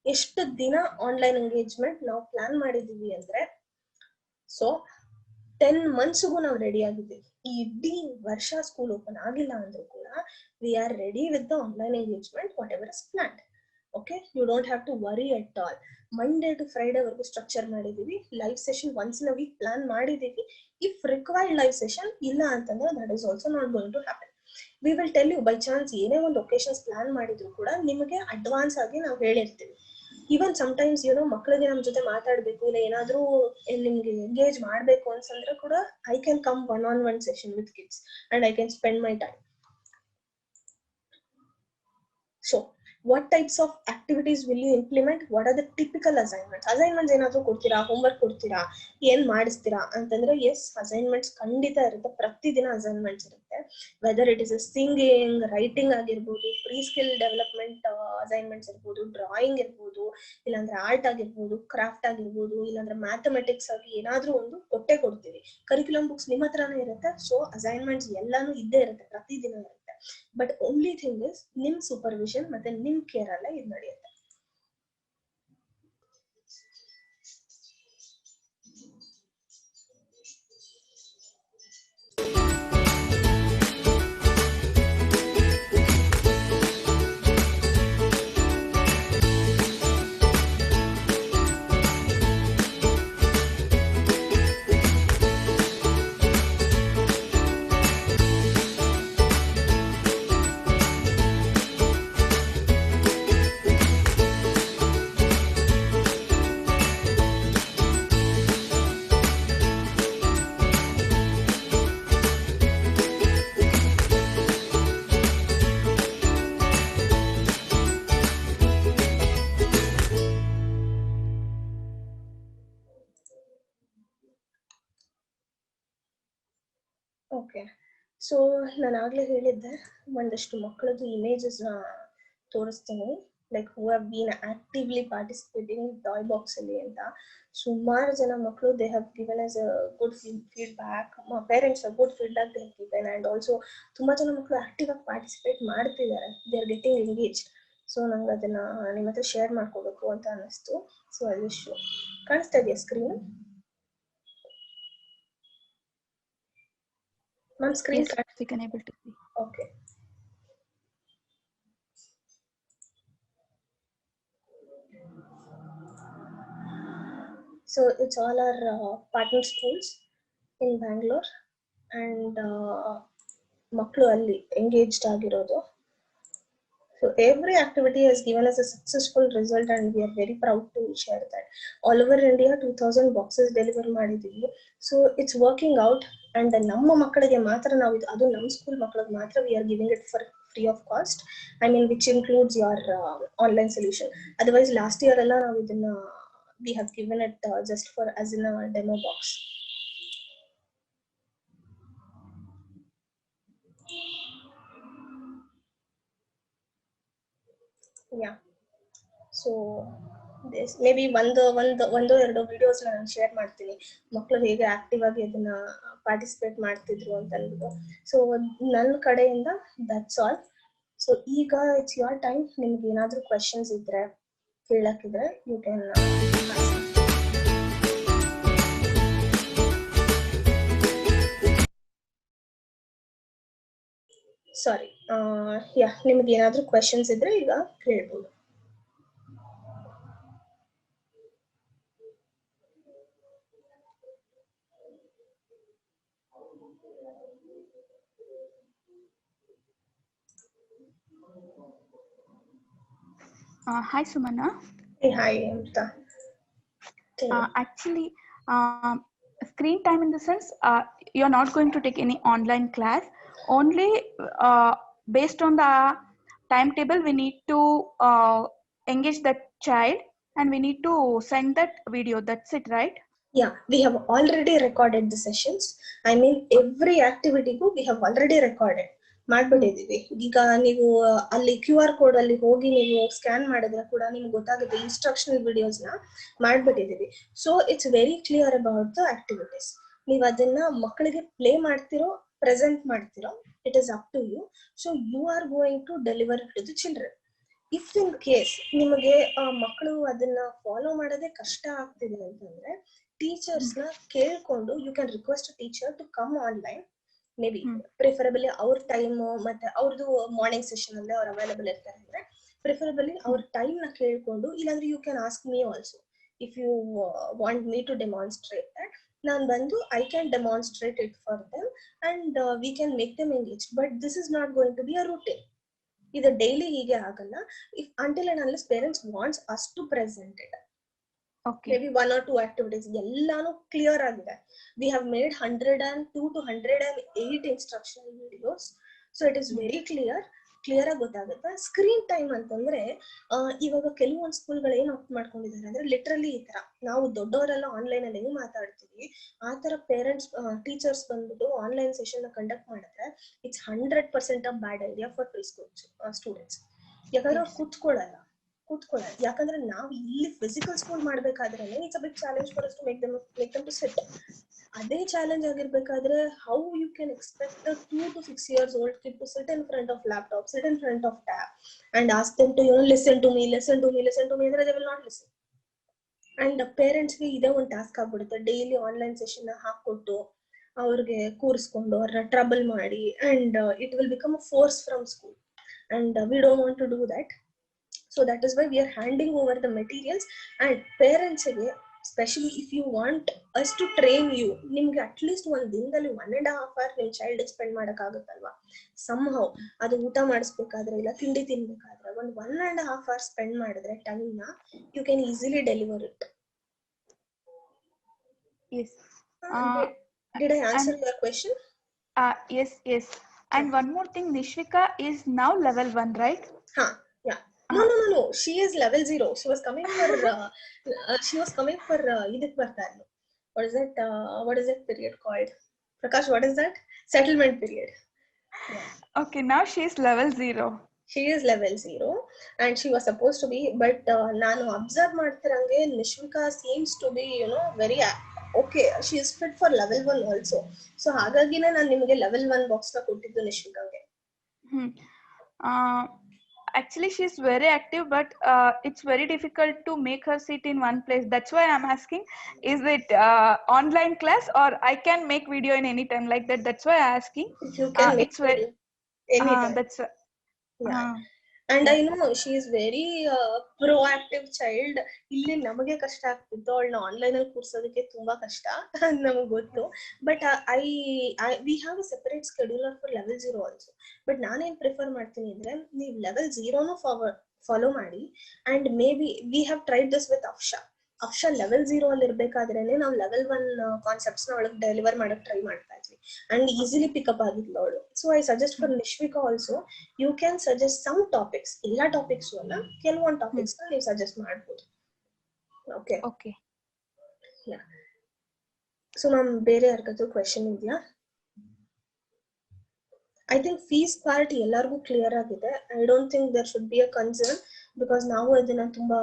ಎಷ್ಟು ದಿನ online engagement ನಾವು ಪ್ಲಾನ್ ಮಾಡಿದೀವಿ ಅಂದ್ರೆ, ಸೊ 10 monthsಗೂ ನಾವು ರೆಡಿ ಆಗಿದ್ದೀವಿ. ಈ ಇಡೀ ವರ್ಷ ಸ್ಕೂಲ್ ಓಪನ್ ಆಗಿಲ್ಲ ಅಂದ್ರೂ ಕೂಡ we are ready with the online engagement whatever is planned. Okay, you don't have to worry at all. Monday to Friday ವರೆಗೂ ಸ್ಟ್ರಕ್ಚರ್ ಮಾಡಿದೀವಿ. Live session once in a week plan ಮಾಡಿದೀವಿ. If required live session ಇಲ್ಲ ಅಂತಂದ್ರೆ that is also not going to happen. We will tell you. By chance ಏನೇ ಒಂದು occasions plan ಮಾಡಿದ್ರು ಕೂಡ ನಿಮಗೆ ಅಡ್ವಾನ್ಸ್ ಆಗಿ ನಾವು ಹೇಳಿರ್ತೀವಿ. ಈವನ್ ಸಮಟೈಮ್ಸ್ ಮಕ್ಕಳಿಗೆ ನಮ್ ಜೊತೆ ಮಾತಾಡ್ಬೇಕು, ಇಲ್ಲ ಏನಾದ್ರೂ ನಿಮ್ಗೆ ಎಂಗೇಜ್ ಮಾಡ್ಬೇಕು ಅನ್ಸಂದ್ರೆ ಕೂಡ I can come one session with kids and I can spend my time. So what types of activities will you implement? What are the typical assignments ಏನಾದ್ರೂ ಕೊಡ್ತೀರಾ, ಹೋಮ್ವರ್ಕ್ ಕೊಡ್ತೀರಾ, ಏನ್ ಮಾಡಿಸ್ತೀರಾ ಅಂತಂದ್ರೆ ಎಸ್, ಅಸೈನ್ಮೆಂಟ್ಸ್ ಖಂಡಿತ ಇರುತ್ತೆ. ಪ್ರತಿದಿನ ಅಸೈನ್ಮೆಂಟ್ಸ್ ಇರುತ್ತೆ. Whether it is singing, writing ಆಗಿರ್ಬೋದು, ಪ್ರೀ ಸ್ಕಿಲ್ ಡೆವಲಪ್ಮೆಂಟ್ ಅಸೈನ್ಮೆಂಟ್ಸ್ ಇರ್ಬೋದು, ಡ್ರಾಯಿಂಗ್ ಇರ್ಬೋದು, ಇಲ್ಲಾಂದ್ರೆ ಆರ್ಟ್ ಆಗಿರ್ಬೋದು, ಕ್ರಾಫ್ಟ್ ಆಗಿರ್ಬೋದು, ಇಲ್ಲಾಂದ್ರೆ ಮ್ಯಾಥಮೆಟಿಕ್ಸ್ ಆಗಿ ಏನಾದ್ರೂ ಒಂದು ಕೊಡ್ತೀವಿ. ಕರಿಕ್ಯುಲಮ್ ಬುಕ್ಸ್ ನಿಮ್ಮ ಹತ್ರನೇ ಇರುತ್ತೆ. ಸೊ ಅಸೈನ್ಮೆಂಟ್ಸ್ ಎಲ್ಲಾನು ಇದ್ದೇ ಇರುತ್ತೆ, ಪ್ರತಿದಿನ ಇರುತ್ತೆ. ಬಟ್ ಓನ್ಲಿ ಥಿಂಗ್ ಇಸ್ ನಿಮ್ ಸೂಪರ್ವಿಷನ್ ಮತ್ತೆ ನಿಮ್ ಕೇರ್ ಅಲ್ಲೇ ಇದು ನಡೆಯುತ್ತೆ. Okay, ಸೊ ನಾನು ಆಗ್ಲೇ ಹೇಳಿದ್ದೆ, ಒಂದಷ್ಟು ಮಕ್ಕಳದ್ದು ಇಮೇಜಸ್ನ ತೋರಿಸ್ತೀನಿ, like who have been actively participating toy box ಅಲ್ಲಿ ಅಂತ. ಸುಮಾರು ಜನ ಮಕ್ಕಳು they have given as a good feedback, parents good feedback they have given, and also ತುಂಬಾ ಜನ ಮಕ್ಕಳು ಆಕ್ಟಿವ್ ಆಗಿ ಪಾರ್ಟಿಸಿಪೇಟ್ ಮಾಡ್ತಿದ್ದಾರೆ, they are getting engage. So ನಂಗೆ ಅದನ್ನ ನಿಮ್ಮ ಹತ್ರ ಶೇರ್ ಮಾಡ್ಕೋಬೇಕು ಅಂತ ಅನ್ನಿಸ್ತು. ಸೊ ಅಲ್ಲಿ ಕಾಣಿಸ್ತಾ ಇದೆಯಾ screen ma'am? Screen okay. So it's all our partner schools in Bangalore, and ಮಕ್ಕಳು ಅಲ್ಲಿ engaged ಆಗಿರೋದು. So every activity has given us a successful result, and we are very proud to share that. All over India 2000 boxes deliver ಮಾಡಿದೀವಿ. So it's working out, and ನಮ್ಮ ಮಕ್ಕಳಿಗೆ ಮಾತ್ರ ನಾವು ಅದು ನಮ್ಮ ಸ್ಕೂಲ್ ಮಕ್ಕಳಿಗೆ ಮಾತ್ರ we are giving it for free of cost. I mean, which includes your online solution. Otherwise last year ಎಲ್ಲ ನಾವು ಇದನ್ನ we have given it just for as in a demo box. Yeah. So this maybe ಒಂದು ಎರಡು videos ನಾನು share ಮಾಡ್ತೀನಿ, ಮಕ್ಕಳು ಹೇಗೆ active ಆಗಿ ಅದನ್ನ ಪಾರ್ಟಿಸಿಪೇಟ್ ಮಾಡ್ತಿದ್ರು ಅಂತ ಅಂದ್ಬಿಟ್ಟು. ಸೊ ನನ್ನ ಕಡೆಯಿಂದ ದಟ್ಸ್ ಆಲ್. ಸೊ ಈಗ ಇಟ್ಸ್ ಯೋರ್ ಟೈಮ್. ನಿಮ್ಗೆ ಏನಾದ್ರೂ ಕ್ವೆಶನ್ಸ್ ಇದ್ರೆ ಕೇಳಕ್ಕಿದ್ರೆ ಯು ಕ್ಯಾನ್. ಸಾರಿ, ಯಾ, ನಿಮ್ಗೆ ಏನಾದ್ರೂ ಕ್ವೆಶನ್ಸ್ ಇದ್ರೆ ಈಗ ಕೇಳ್ಬೋದು. Hi Sumana. Hey, hi Amrita. Actually, screen time in the sense you're not going to take any online class. Only based on the timetable, we need to engage that child, and we need to send that video. That's it, right? Yeah, we have already recorded the sessions. I mean, every activity we have already recorded. ಮಾಡ್ಬಿಟ್ಟಿದೀವಿ. ಈಗ ನೀವು ಅಲ್ಲಿ QR code ಅಲ್ಲಿ ಹೋಗಿ ನೀವು scan ಮಾಡಿದ್ರೆ ಕೂಡ ನಿಮ್ಗೆ ಗೊತ್ತಾಗುತ್ತೆ, ಇನ್ಸ್ಟ್ರಕ್ಷನಲ್ ವಿಡಿಯೋಸ್ ನ ಮಾಡ್ಬಿಟ್ಟಿದೀವಿ. So it's very clear about the activities. ನೀವು ಅದನ್ನ ಮಕ್ಕಳಿಗೆ ಪ್ಲೇ ಮಾಡ್ತಿರೋ, ಪ್ರೆಸೆಂಟ್ ಮಾಡ್ತಿರೋ, it is up to you. So you are going to deliver to the children. If in case ನಿಮಗೆ ಮಕ್ಕಳು ಅದನ್ನ ಫಾಲೋ ಮಾಡೋದೇ ಕಷ್ಟ ಆಗ್ತಿದೆ ಅಂತಂದ್ರೆ, ಟೀಚರ್ಸ್ ನ ಕೇಳ್ಕೊಂಡು you can request teacher to come online. Maybe preferably ಅವ್ರ ಟೈಮ್ ಮತ್ತೆ ಅವ್ರದ್ದು ಮಾರ್ನಿಂಗ್ ಸೆಷನ್ ಅಲ್ಲೇ ಅವ್ರು ಅವೈಲಬಲ್ ಇರ್ತಾರೆ ಅಂದ್ರೆ ಪ್ರಿಫರಬಲಿ ಅವ್ರ ಟೈಮ್ ನ ಕೇಳ್ಕೊಂಡು, ಇಲ್ಲಾಂದ್ರೆ you can ask me also if you want me to demonstrate that. ನಾನು ಬಂದು I can demonstrate it for them and we can make them engage. But this is not going to be a routine. ಇದು daily ಹೀಗೆ ಆಗಲ್ಲ. If until and unless parents wants us to present it. Okay. Maybe 1 or 2 activities ಎಲ್ಲಾನು clear ಆಗಿದೆ. We have made 102 to 108 instructional videos. So it is very clear ಆಗಿ ಗೊತ್ತಾಗುತ್ತೆ. Screen time ಅಂತಂದ್ರೆ ಇವಾಗ ಕೆಲವೊಂದು ಸ್ಕೂಲ್ಗಳು ಏನ್ ಆಪ್ಟ್ ಮಾಡ್ಕೊಂಡಿದ್ದಾರೆ ಅಂದ್ರೆ ಲಿಟ್ರಲಿ ಈ ತರ ನಾವು ದೊಡ್ಡವರೆಲ್ಲ ಆನ್ಲೈನ್ ಅಲ್ಲಿ ಮಾತಾಡ್ತೀವಿ, ಆ ತರ ಪೇರೆಂಟ್ಸ್ ಟೀಚರ್ಸ್ ಬಂದ್ಬಿಟ್ಟು ಆನ್ಲೈನ್ ಸೆಷನ್ ಕಂಡಕ್ಟ್ ಮಾಡಿದ್ರೆ it's 100% a bad idea for pre school students. ಯಾಕಂದ್ರೆ ಅವ್ರು ಕೂತ್ಕೊಳ್ಳಲ್ಲ. ಯಾಕಂದ್ರೆ ನಾವು ಇಲ್ಲಿ ಫಿಸಿಕಲ್ ಸ್ಕೂಲ್ ಮಾಡ್ಬೇಕಾದ್ರೆ it's a big challenge for us to make them to sit. ಅದೇ ಚಾಲೆಂಜ್ ಆಗಿರ್ಬೇಕಾದ್ರೆ how you can expect the 2 to 6 years old kid to sit in front of laptop, sit in front of tab and ask them to listen to me ಅಂದ್ರೆ they will not listen. And parents ಗೆ ಇದೇ ಒಂದು task ಆಗ್ಬಿಡುತ್ತೆ, daily online session ಹಾಕೊಟ್ಟು ಅವ್ರಿಗೆ ಕೂರಿಸ್ಕೊಂಡು ಅವ್ರನ್ನ trouble ಮಾಡಿ, and it will become a force from school and we don't want to do that. So that is why we are handing over the materials, and parents ಗೆ especially if you want us to train you, ನಿಮ್ಗೆ at least ಒಂದು ದಿನದಲ್ಲಿ 1.5 hour ನಿಮ್ಮ child spend ಮಾಡಕ್ಕಾಗುತ್ತಲ್ವಾ. somehow ಅದು ಊಟ ಮಾಡಿಸ್ಬೇಕಾದ್ರೆ ಇಲ್ಲ ತಿಂಡಿ ತಿನ್ಬೇಕಾದ್ರೆ ಒಂದು 1.5 hour ಸ್ಪೆಂಡ್ ಮಾಡಿದ್ರೆ ಟೈಮ್ ನ you can easily deliver it. Yes. Did I answer your question? Yes. And one more thing, Nishvika is now level 1, right? Yeah. No. She is level 0. She was coming for idit barta idlu. What is that period called? Prakash, what is that? Settlement period. Yeah. Okay, now she's level 0. She is level 0 and she was supposed to be, but ನಾನು observe ಮಾಡ್ತಿರಂಗೆ Nishvika seems to be very okay, she is fit for level 1 also. So ಹಾಗಾಗಿನೇ ನಾನು ನಿಮಗೆ level 1 box ನ ಕೊಟ್ಟಿದ್ದು ನಿಶ್ವಿಕಾಗೆ. Actually she's very active, but it's very difficult to make her sit in one place. That's why I'm asking, is it online class or I can make video in any time like that? That's why I'm asking. You can make It's very anytime. that's Yeah. And I know she is very proactive child. ಇಲ್ಲಿ ನಮಗೆ ಕಷ್ಟ ಆಗ್ತಿತ್ತು ಅವಳನ್ನ online ಅಲ್ಲಿ ಕೂರ್ಸೋದಕ್ಕೆ ತುಂಬಾ ಕಷ್ಟ ನಮಗೆ ಗೊತ್ತು. But we have a separate scheduler for level 0 also. But ನಾನೇನ್ ಪ್ರಿಫರ್ ಮಾಡ್ತೀನಿ ಅಂದ್ರೆ ನೀವು ಲೆವೆಲ್ 0ನು ಫಾಲೋ ಮಾಡಿ. And may be we have tried this with Afsha level 0 ಅಲ್ಲಿ ಇರ್ಬೇಕಾದ್ರೇನೆ ನಾವು ಲೆವೆಲ್ 1 ಕಾನ್ಸೆಪ್ಟ್ಸ್ ನ ಒಳಗೆ ಡೆಲಿವರ್ ಮಾಡಕ್ ಟ್ರೈ ಮಾಡ್ತಾ ಇದ್ವಿ ಅಂಡ್ ಈಸಿಲಿ ಪಿಕಪ್ ಆಗಿದ್ಲು ಅವಳು. So I suggest for Nishvika also, you can suggest some topics, ಎಲ್ಲಾ ಟಾಪಿಕ್ಸ್ ಅಲ್ಲ, ಕೆಲವೊಂದು ಟಾಪಿಕ್ಸ್ ನ ನೀವು ಸಜೆಸ್ಟ್ ಮಾಡ್ಬೋದು. Okay okay. Yeah. So ma'am ಬೇರೆ ಯಾರಿಗಾದ್ರೂ ಕ್ವೆಶನ್ ಇದೆಯಾ? ಐ ಥಿಂಕ್ ಫೀಸ್ ಪಾರ್ಟ್ ಎಲ್ಲರಿಗೂ ಕ್ಲಿಯರ್ ಆಗಿದೆ. I don't think there should be a concern, because ನಾವು ಅದನ್ನ ತುಂಬಾ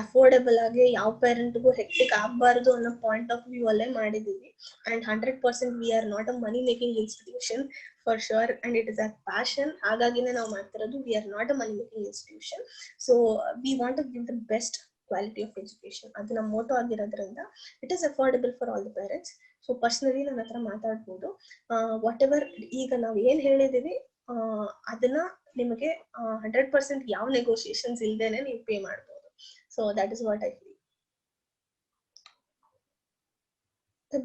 ಅಫೋರ್ಡೆಬಲ್ ಆಗಿ ಯಾವ ಪೇರೆಂಟ್ಗೂ ಹೆಕ್ಟಿಕ್ ಆಗಬಾರ್ದು ಅನ್ನೋ ಪಾಯಿಂಟ್ ಆಫ್ ವ್ಯೂ ಅಲ್ಲೇ ಮಾಡಿದೀವಿ. And 100% we are not a money making institution for sure, and it is a passion. ಹಾಗಾಗಿನೇ ನಾವು ಮಾಡ್ತಿರೋದು. We are not a money making institution. So we want to give the best quality of education. ಅದು ನಮ್ಮ motto ಆಗಿರೋದ್ರಿಂದ it is affordable for all the parents. So personally ನನ್ನ ಹತ್ರ ಮಾತಾಡ್ಬೋದು. What ever ಈಗ ನಾವು ಏನ್ ಹೇಳಿದೀವಿ ಅದನ್ನ ನಿಮಗೆ 100% ಯಾವ ನೆಗೋಸಿಯೇಷನ್ಸ್ ಇಲ್ದೇನೆ ನೀವು ಪೇ ಮಾಡ್ಬೋದು. So that is what I feel.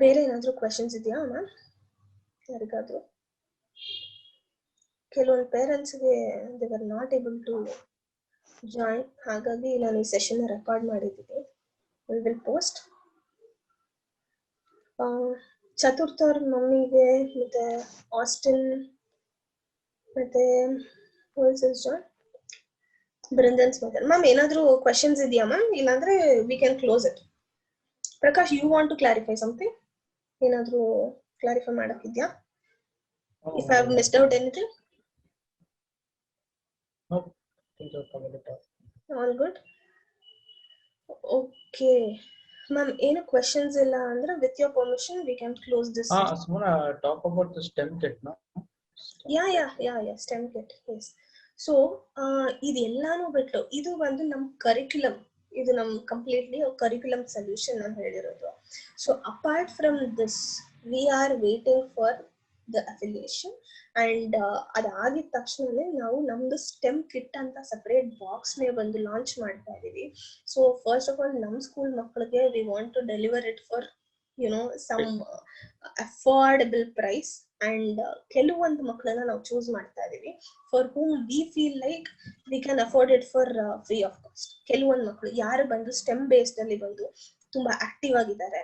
ಬೇರೆ ಏನಾದ್ರು ಕ್ವೆಶನ್ಸ್ ಇದೆಯಾ ಮ್ಯಾಮ್ ಯಾರಿಗಾದ್ರು? ಕೆಲವೊಂದು ಪೇರೆಂಟ್ಸ್ಗೆ they are not able to join, ಹಾಗಾಗಿ ನಾನು ಈ ಸೆಷನ್ ರೆಕಾರ್ಡ್ ಮಾಡಿದ್ದೀನಿ. We will post. ಚತುರ್ಥ ಅವ್ರ ಮಮ್ಮಿಗೆ ಮತ್ತೆ ಆಸ್ಟಿನ್ ಮತ್ತೆ ಬೃಂದನ್ಸ್ ಮದರ್ ಮ್ಯಾಮ್ ಏನಾದ್ರು ಕ್ವೆಶನ್ಸ್ ಇದೆಯಾ ಮ್ಯಾಮ್? ಇಲ್ಲಾಂದ್ರೆ we can close it. Prakash, you want to clarify something? ಏನಾದ್ರು ಕ್ಲಾರಿಫೈ ಮಾಡಕ್ಕಿದ್ಯಾ? If I have missed out anything? All good. Okay ma'am, ಏನು ಕ್ವೆಶನ್ಸ್ ಇಲ್ಲ ಅಂದ್ರೆ with your permission V can close this. talk about the STEM kit, no? Yeah, STEM kit, yes. So ಇದೆಲ್ಲಾನು ಬಿಟ್ಟು ಇದು ಒಂದು ನಮ್ ಕರಿಕ್ಯುಲಮ್, ಇದು ನಮ್ ಕಂಪ್ಲೀಟ್ಲಿ ಕರಿಕ್ಯುಲಮ್ ಸೊಲ್ಯೂಷನ್ ನಾನು ಹೇಳಿರೋದು. So apart from this we are waiting for the affiliation and ಅದಾಗಿದ ತಕ್ಷಣನೇ ನಾವು ನಮ್ದು ಸ್ಟೆಮ್ ಕಿಟ್ ಅಂತ ಸಪರೇಟ್ ಬಾಕ್ಸ್ ನೇ ಒಂದು ಲಾಂಚ್ ಮಾಡ್ತಾ ಇದೀವಿ. ಸೊ ಫಸ್ಟ್ ಆಫ್ ಆಲ್ ನಮ್ ಸ್ಕೂಲ್ ಮಕ್ಕಳಿಗೆ we want to deliver it for some affordable price and ಕೆಲವೊಂದು ಮಕ್ಕಳನ್ನ ನಾವು ಚೂಸ್ ಮಾಡ್ತಾ ಇದೀವಿ for whom we feel like we can afford it for free of cost. ಕೆಲವೊಂದು ಮಕ್ಕಳು ಯಾರು ಬಂದು ಸ್ಟೆಮ್ ಬೇಸ್ಡ್ ಅಲ್ಲಿ ಬಂದು ತುಂಬಾ ಆಕ್ಟಿವ್ ಆಗಿದ್ದಾರೆ,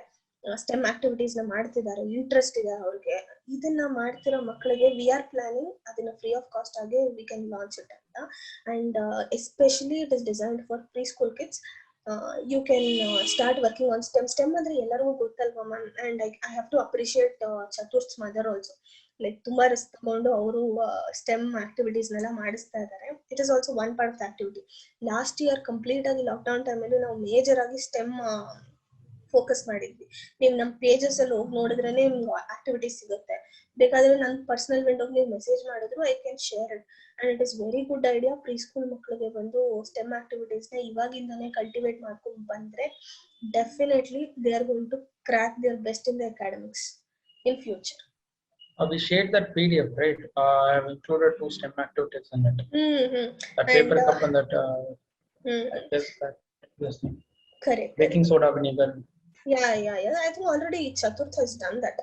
ಸ್ಟೆಮ್ ಆಕ್ಟಿವಿಟೀಸ್ ನ ಮಾಡ್ತಿದ್ದಾರೆ, ಇಂಟ್ರೆಸ್ಟ್ ಇದೆ ಅವ್ರಿಗೆ, ಇದನ್ನ ಮಾಡ್ತಿರೋ ಮಕ್ಕಳಿಗೆ ವಿ ಆರ್ ಪ್ಲಾನಿಂಗ್ ಅದನ್ನ ಫ್ರೀ ಆಫ್ ಕಾಸ್ಟ್ ಆಗಿ ವಿ ಕ್ಯಾನ್ ಲಾಂಚ್ ಇಟ್ ಅಂತ. And especially it is designed for pre school kids. You can start working on STEM ಅಂದ್ರೆ ಎಲ್ಲರಿಗೂ ಗೊತ್ತಲ್ವಾ ಮ್ಯಾಮ್. And I have to appreciate Chaturth mother also. Like ತುಂಬಾ risk ತಗೊಂಡು ಅವರು STEM activities ನೆಲ್ಲ ಮಾಡಿಸ್ತಾ ಇದ್ದಾರೆ. It is also one part of the activity. Last year complete ಆಗಿ ಲಾಕ್ಡೌನ್ ಟೈಮಲ್ಲಿ ನಾವು ಮೇಜರ್ ಆಗಿ ಸ್ಟೆಮ್ ಫೋಕಸ್ ಮಾಡಿದ್ವಿ. ನೀವು ನಮ್ಮ ಪೇಜಸ್ ಅಲ್ಲಿ ಹೋಗಿ ನೋಡಿದ್ರೆ ನಿಮ್ಗೆ ಆಕ್ಟಿವಿಟೀಸ್ ಸಿಗುತ್ತೆ. ಬೇಕಾದ್ರೆ ನನ್ನ ಪರ್ಸನಲ್ ವಿಂಡೋಗೆ ನೀವು ಮೆಸೇಜ್ ಮಾಡಿದ್ರು I can share it. And it is very good idea. Preschool ಮಕ್ಕಳಿಗೆ ಬಂದು ಸ್ಟೆಮ್ ಆಕ್ಟಿವಿಟೀಸ್ ನ ಇವಾಗಿಂದಾನೇ ಕಲ್ಟಿವೇಟ್ ಮಾಡ್ಕೊಂಡು ಬಂದ್ರೆ definitely they are going to crack their best in the academics in future. We shared that PDF, right? I have included 2 STEM activities in it. That paper cup and that I guess that this thing. Correct. Baking soda vinegar. Yeah. I think already Chaturth has done that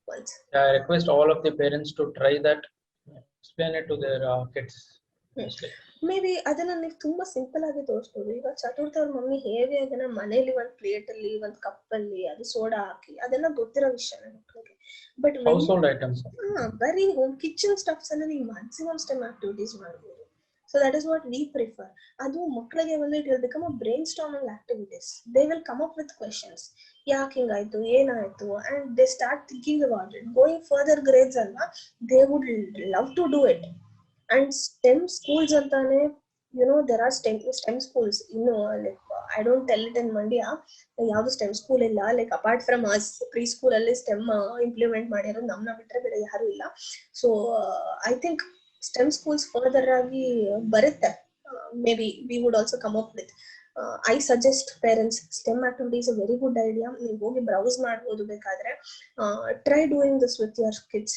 once. Yeah, I request all of the parents to try that. Explain it to their kids. May be ಅದನ್ನ ನೀವು ತುಂಬಾ simple ಆಗಿ ತೋರಿಸ್ಬೋದು. ಈಗ ಚತುರ್ಥ ಅವ್ರ mummy ಹೇಗೆ ಅದನ್ನ ಮನೇಲಿ ಒಂದ್ ಪ್ಲೇಟ್ ಅಲ್ಲಿ ಒಂದ್ ಕಪ್ ಅಲ್ಲಿ ಅದು ಸೋಡಾ ಹಾಕಿ ಅದೆಲ್ಲ ಗೊತ್ತಿರೋ ವಿಷಯ ಮಕ್ಕಳಿಗೆ. But household items. ಬರೀ ಹೋಮ್ ಕಿಚನ್ ಸ್ಟಫ್ಸ್ ಅಲ್ಲಿ ನೀವು ಮ್ಯಾಕ್ಸಿಮಮ್ ಸ್ಟೆಮ್ ಆಕ್ಟಿವಿಟೀಸ್ ಮಾಡ್ಬೋದು. So that is what we prefer. Adu makkalige vandu it will become a brainstorming activities. They will come up with questions. Yaake hingaitu enaitu, and they start thinking about it. Going further grades alla, they would love to do it. And STEM schools antane, you know, there are STEM schools, you know, like I don't tell it in Mandya, ಯಾವ್ದು STEM school ಇಲ್ಲ, like apart from us preschool ಅಲ್ಲಿ STEM implement ಮಾಡಿರೋದು ನಮ್ಮನ್ನ ಬಿಟ್ರೆ ಬೇರೆ ಯಾರು ಇಲ್ಲ. So I think STEM schools further ಆಗಿ ಬರುತ್ತೆ. Maybe we would also come up with. I suggest parents, STEM activity is a very good idea. ನೀವು ಹೋಗಿ browse ಮಾಡ್ಬೋದು ಬೇಕಾದ್ರೆ. Try doing this with your kids.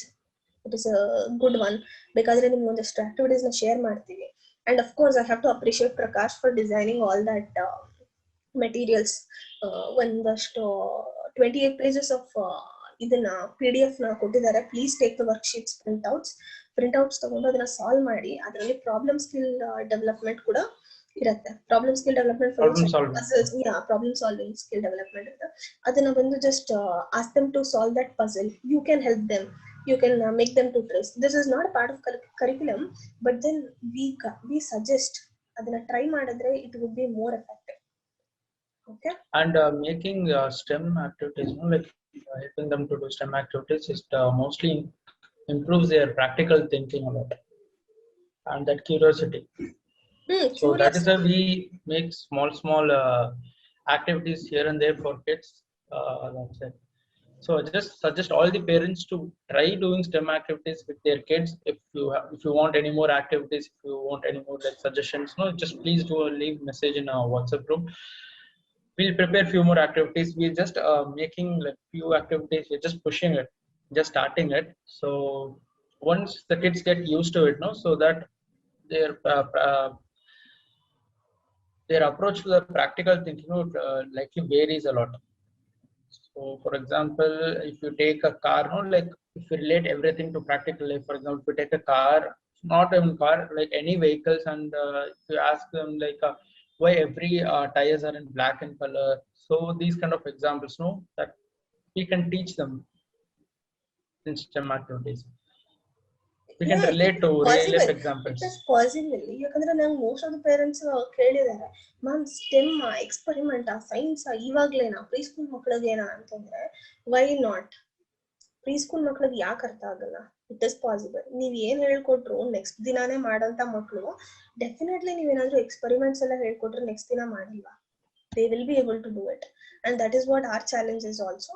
It is a good one. ಬೇಕಾದ್ರೆ ನಿಮ್ಗೆ ಒಂದಷ್ಟು activities ನ share ಮಾಡ್ತೀವಿ. And of course, I have to appreciate Prakash for designing all that materials. ಒಂದಷ್ಟು 28 pages of ಇದನ್ನ PDF ನ ಕೊಟ್ಟಿದ್ದಾರೆ. Please take the worksheets printouts ತಗೊಂಡು ಅದನ್ನ ಸಾಲ್ವ್ ಮಾಡಿ. ಅದರಲ್ಲಿ ಪ್ರಾಬ್ಲಮ್ ಸ್ಕಿಲ್ ಡೆವಲಪ್ಮೆಂಟ್ ಕೂಡ ಇರುತ್ತೆ. Problem skill development problem solving skill development ಇರುತ್ತೆ. ಅದನ್ನ ಬಂದು just ask them to solve that puzzle. You can help them. You can make them to trace. This is not a part of curriculum, but then we suggest adana try madidre it would be more effective. Okay. And making STEM activities, you know, like helping them to do STEM activities is mostly improves their practical thinking a lot and that curiosity. So that is why we make small activities here and there for kids. That's it. So I just suggest all the parents to try doing STEM activities with their kids. If you want any more activities, if you want any more like suggestions, no, just please do leave message in our WhatsApp group. We'll prepare few more activities. We're just making like few activities. We're just pushing it, just starting it. So once the kids get used to it, no, so that their approach to the practical thinking, you know, likely varies a lot. So for example, if you take a car, no, like if you relate everything to practical life, for example, if you take a car, not even car, like any vehicles, and if you ask them like why every tires are in black in color, so these kind of examples, no, that we can teach them in STEM activities. We can relate to real life examples. It is possible. ಯಾಕಂದ್ರೆ ನಂಗೆ most of the parents ಕೇಳಿದ್ದಾರೆ, ma'am STEM experiment science ಇವಾಗ್ಲೇನಾ preschool ಮಕ್ಕಳಿಗೇನಾ ಅಂತಂದ್ರೆ, why not? Preschool ಮಕ್ಕಳಿಗೆ ಯಾಕೆ ಅರ್ಥ ಆಗಲ್ಲ? It is possible. ನೀವ್ ಏನ್ ಹೇಳ್ಕೊಟ್ರು ನೆಕ್ಸ್ಟ್ ದಿನಾನೇ ಮಾಡಂತ ಮಕ್ಕಳು ಡೆಫಿನೆಟ್ಲಿ ನೀವೇನಾದ್ರೂ ಎಕ್ಸ್ಪೆರಿಮೆಂಟ್ಸ್ ಎಲ್ಲ ಹೇಳ್ಕೊಟ್ರೆ ನೆಕ್ಸ್ಟ್ ದಿನ ಮಾಡಲ್ವಾ? They will be able to do it. And that is what our challenge is also.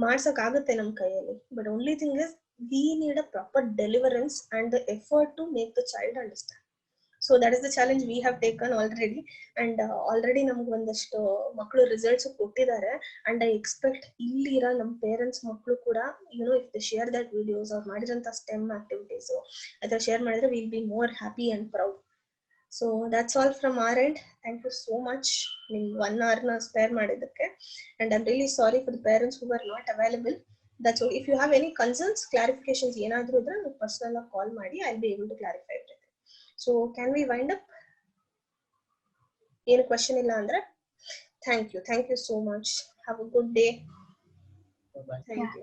ಮಾಡ್ಸಕ್ ಆಗುತ್ತೆ ನಮ್ ಕೈಯಲ್ಲಿ, but only thing is we need a proper deliverance and the effort to make the child understand. So that is the challenge we have taken already, and already ನಮ್ಗೆ ಒಂದಷ್ಟು ಮಕ್ಕಳು results ಕೊಟ್ಟಿದ್ದಾರೆ. and I expect ಇಲ್ಲಿರೋ ನಮ್ಮ parents ಮಕ್ಕಳು ಕೂಡ, you know, if they share that videos or ಮಾಡಿದಂತ STEM activities ಅಥವಾ ಶೇರ್ ಮಾಡಿದ್ರೆ we'll be more happy and proud. So that's all from our end. Thank you so much. ನಿಮ್ 1 hour ನ spare ಮಾಡಿದ್ದಕ್ಕೆ, and I'm really sorry for the parents who were not available. That's all. If you have any concerns, clarifications ಏನಾದ್ರೂ ಇದ್ರೆ ನೀವು personal ಆಗಿ ಕಾಲ್ ಮಾಡಿ. I'll be able to clarify everything. So can we wind up? ಏನು question ಇಲ್ಲ ಅಂದ್ರೆ thank you so much. Have a good day. Bye.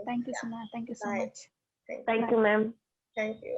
Thank you so much. Thank you, ma'am. Thank you.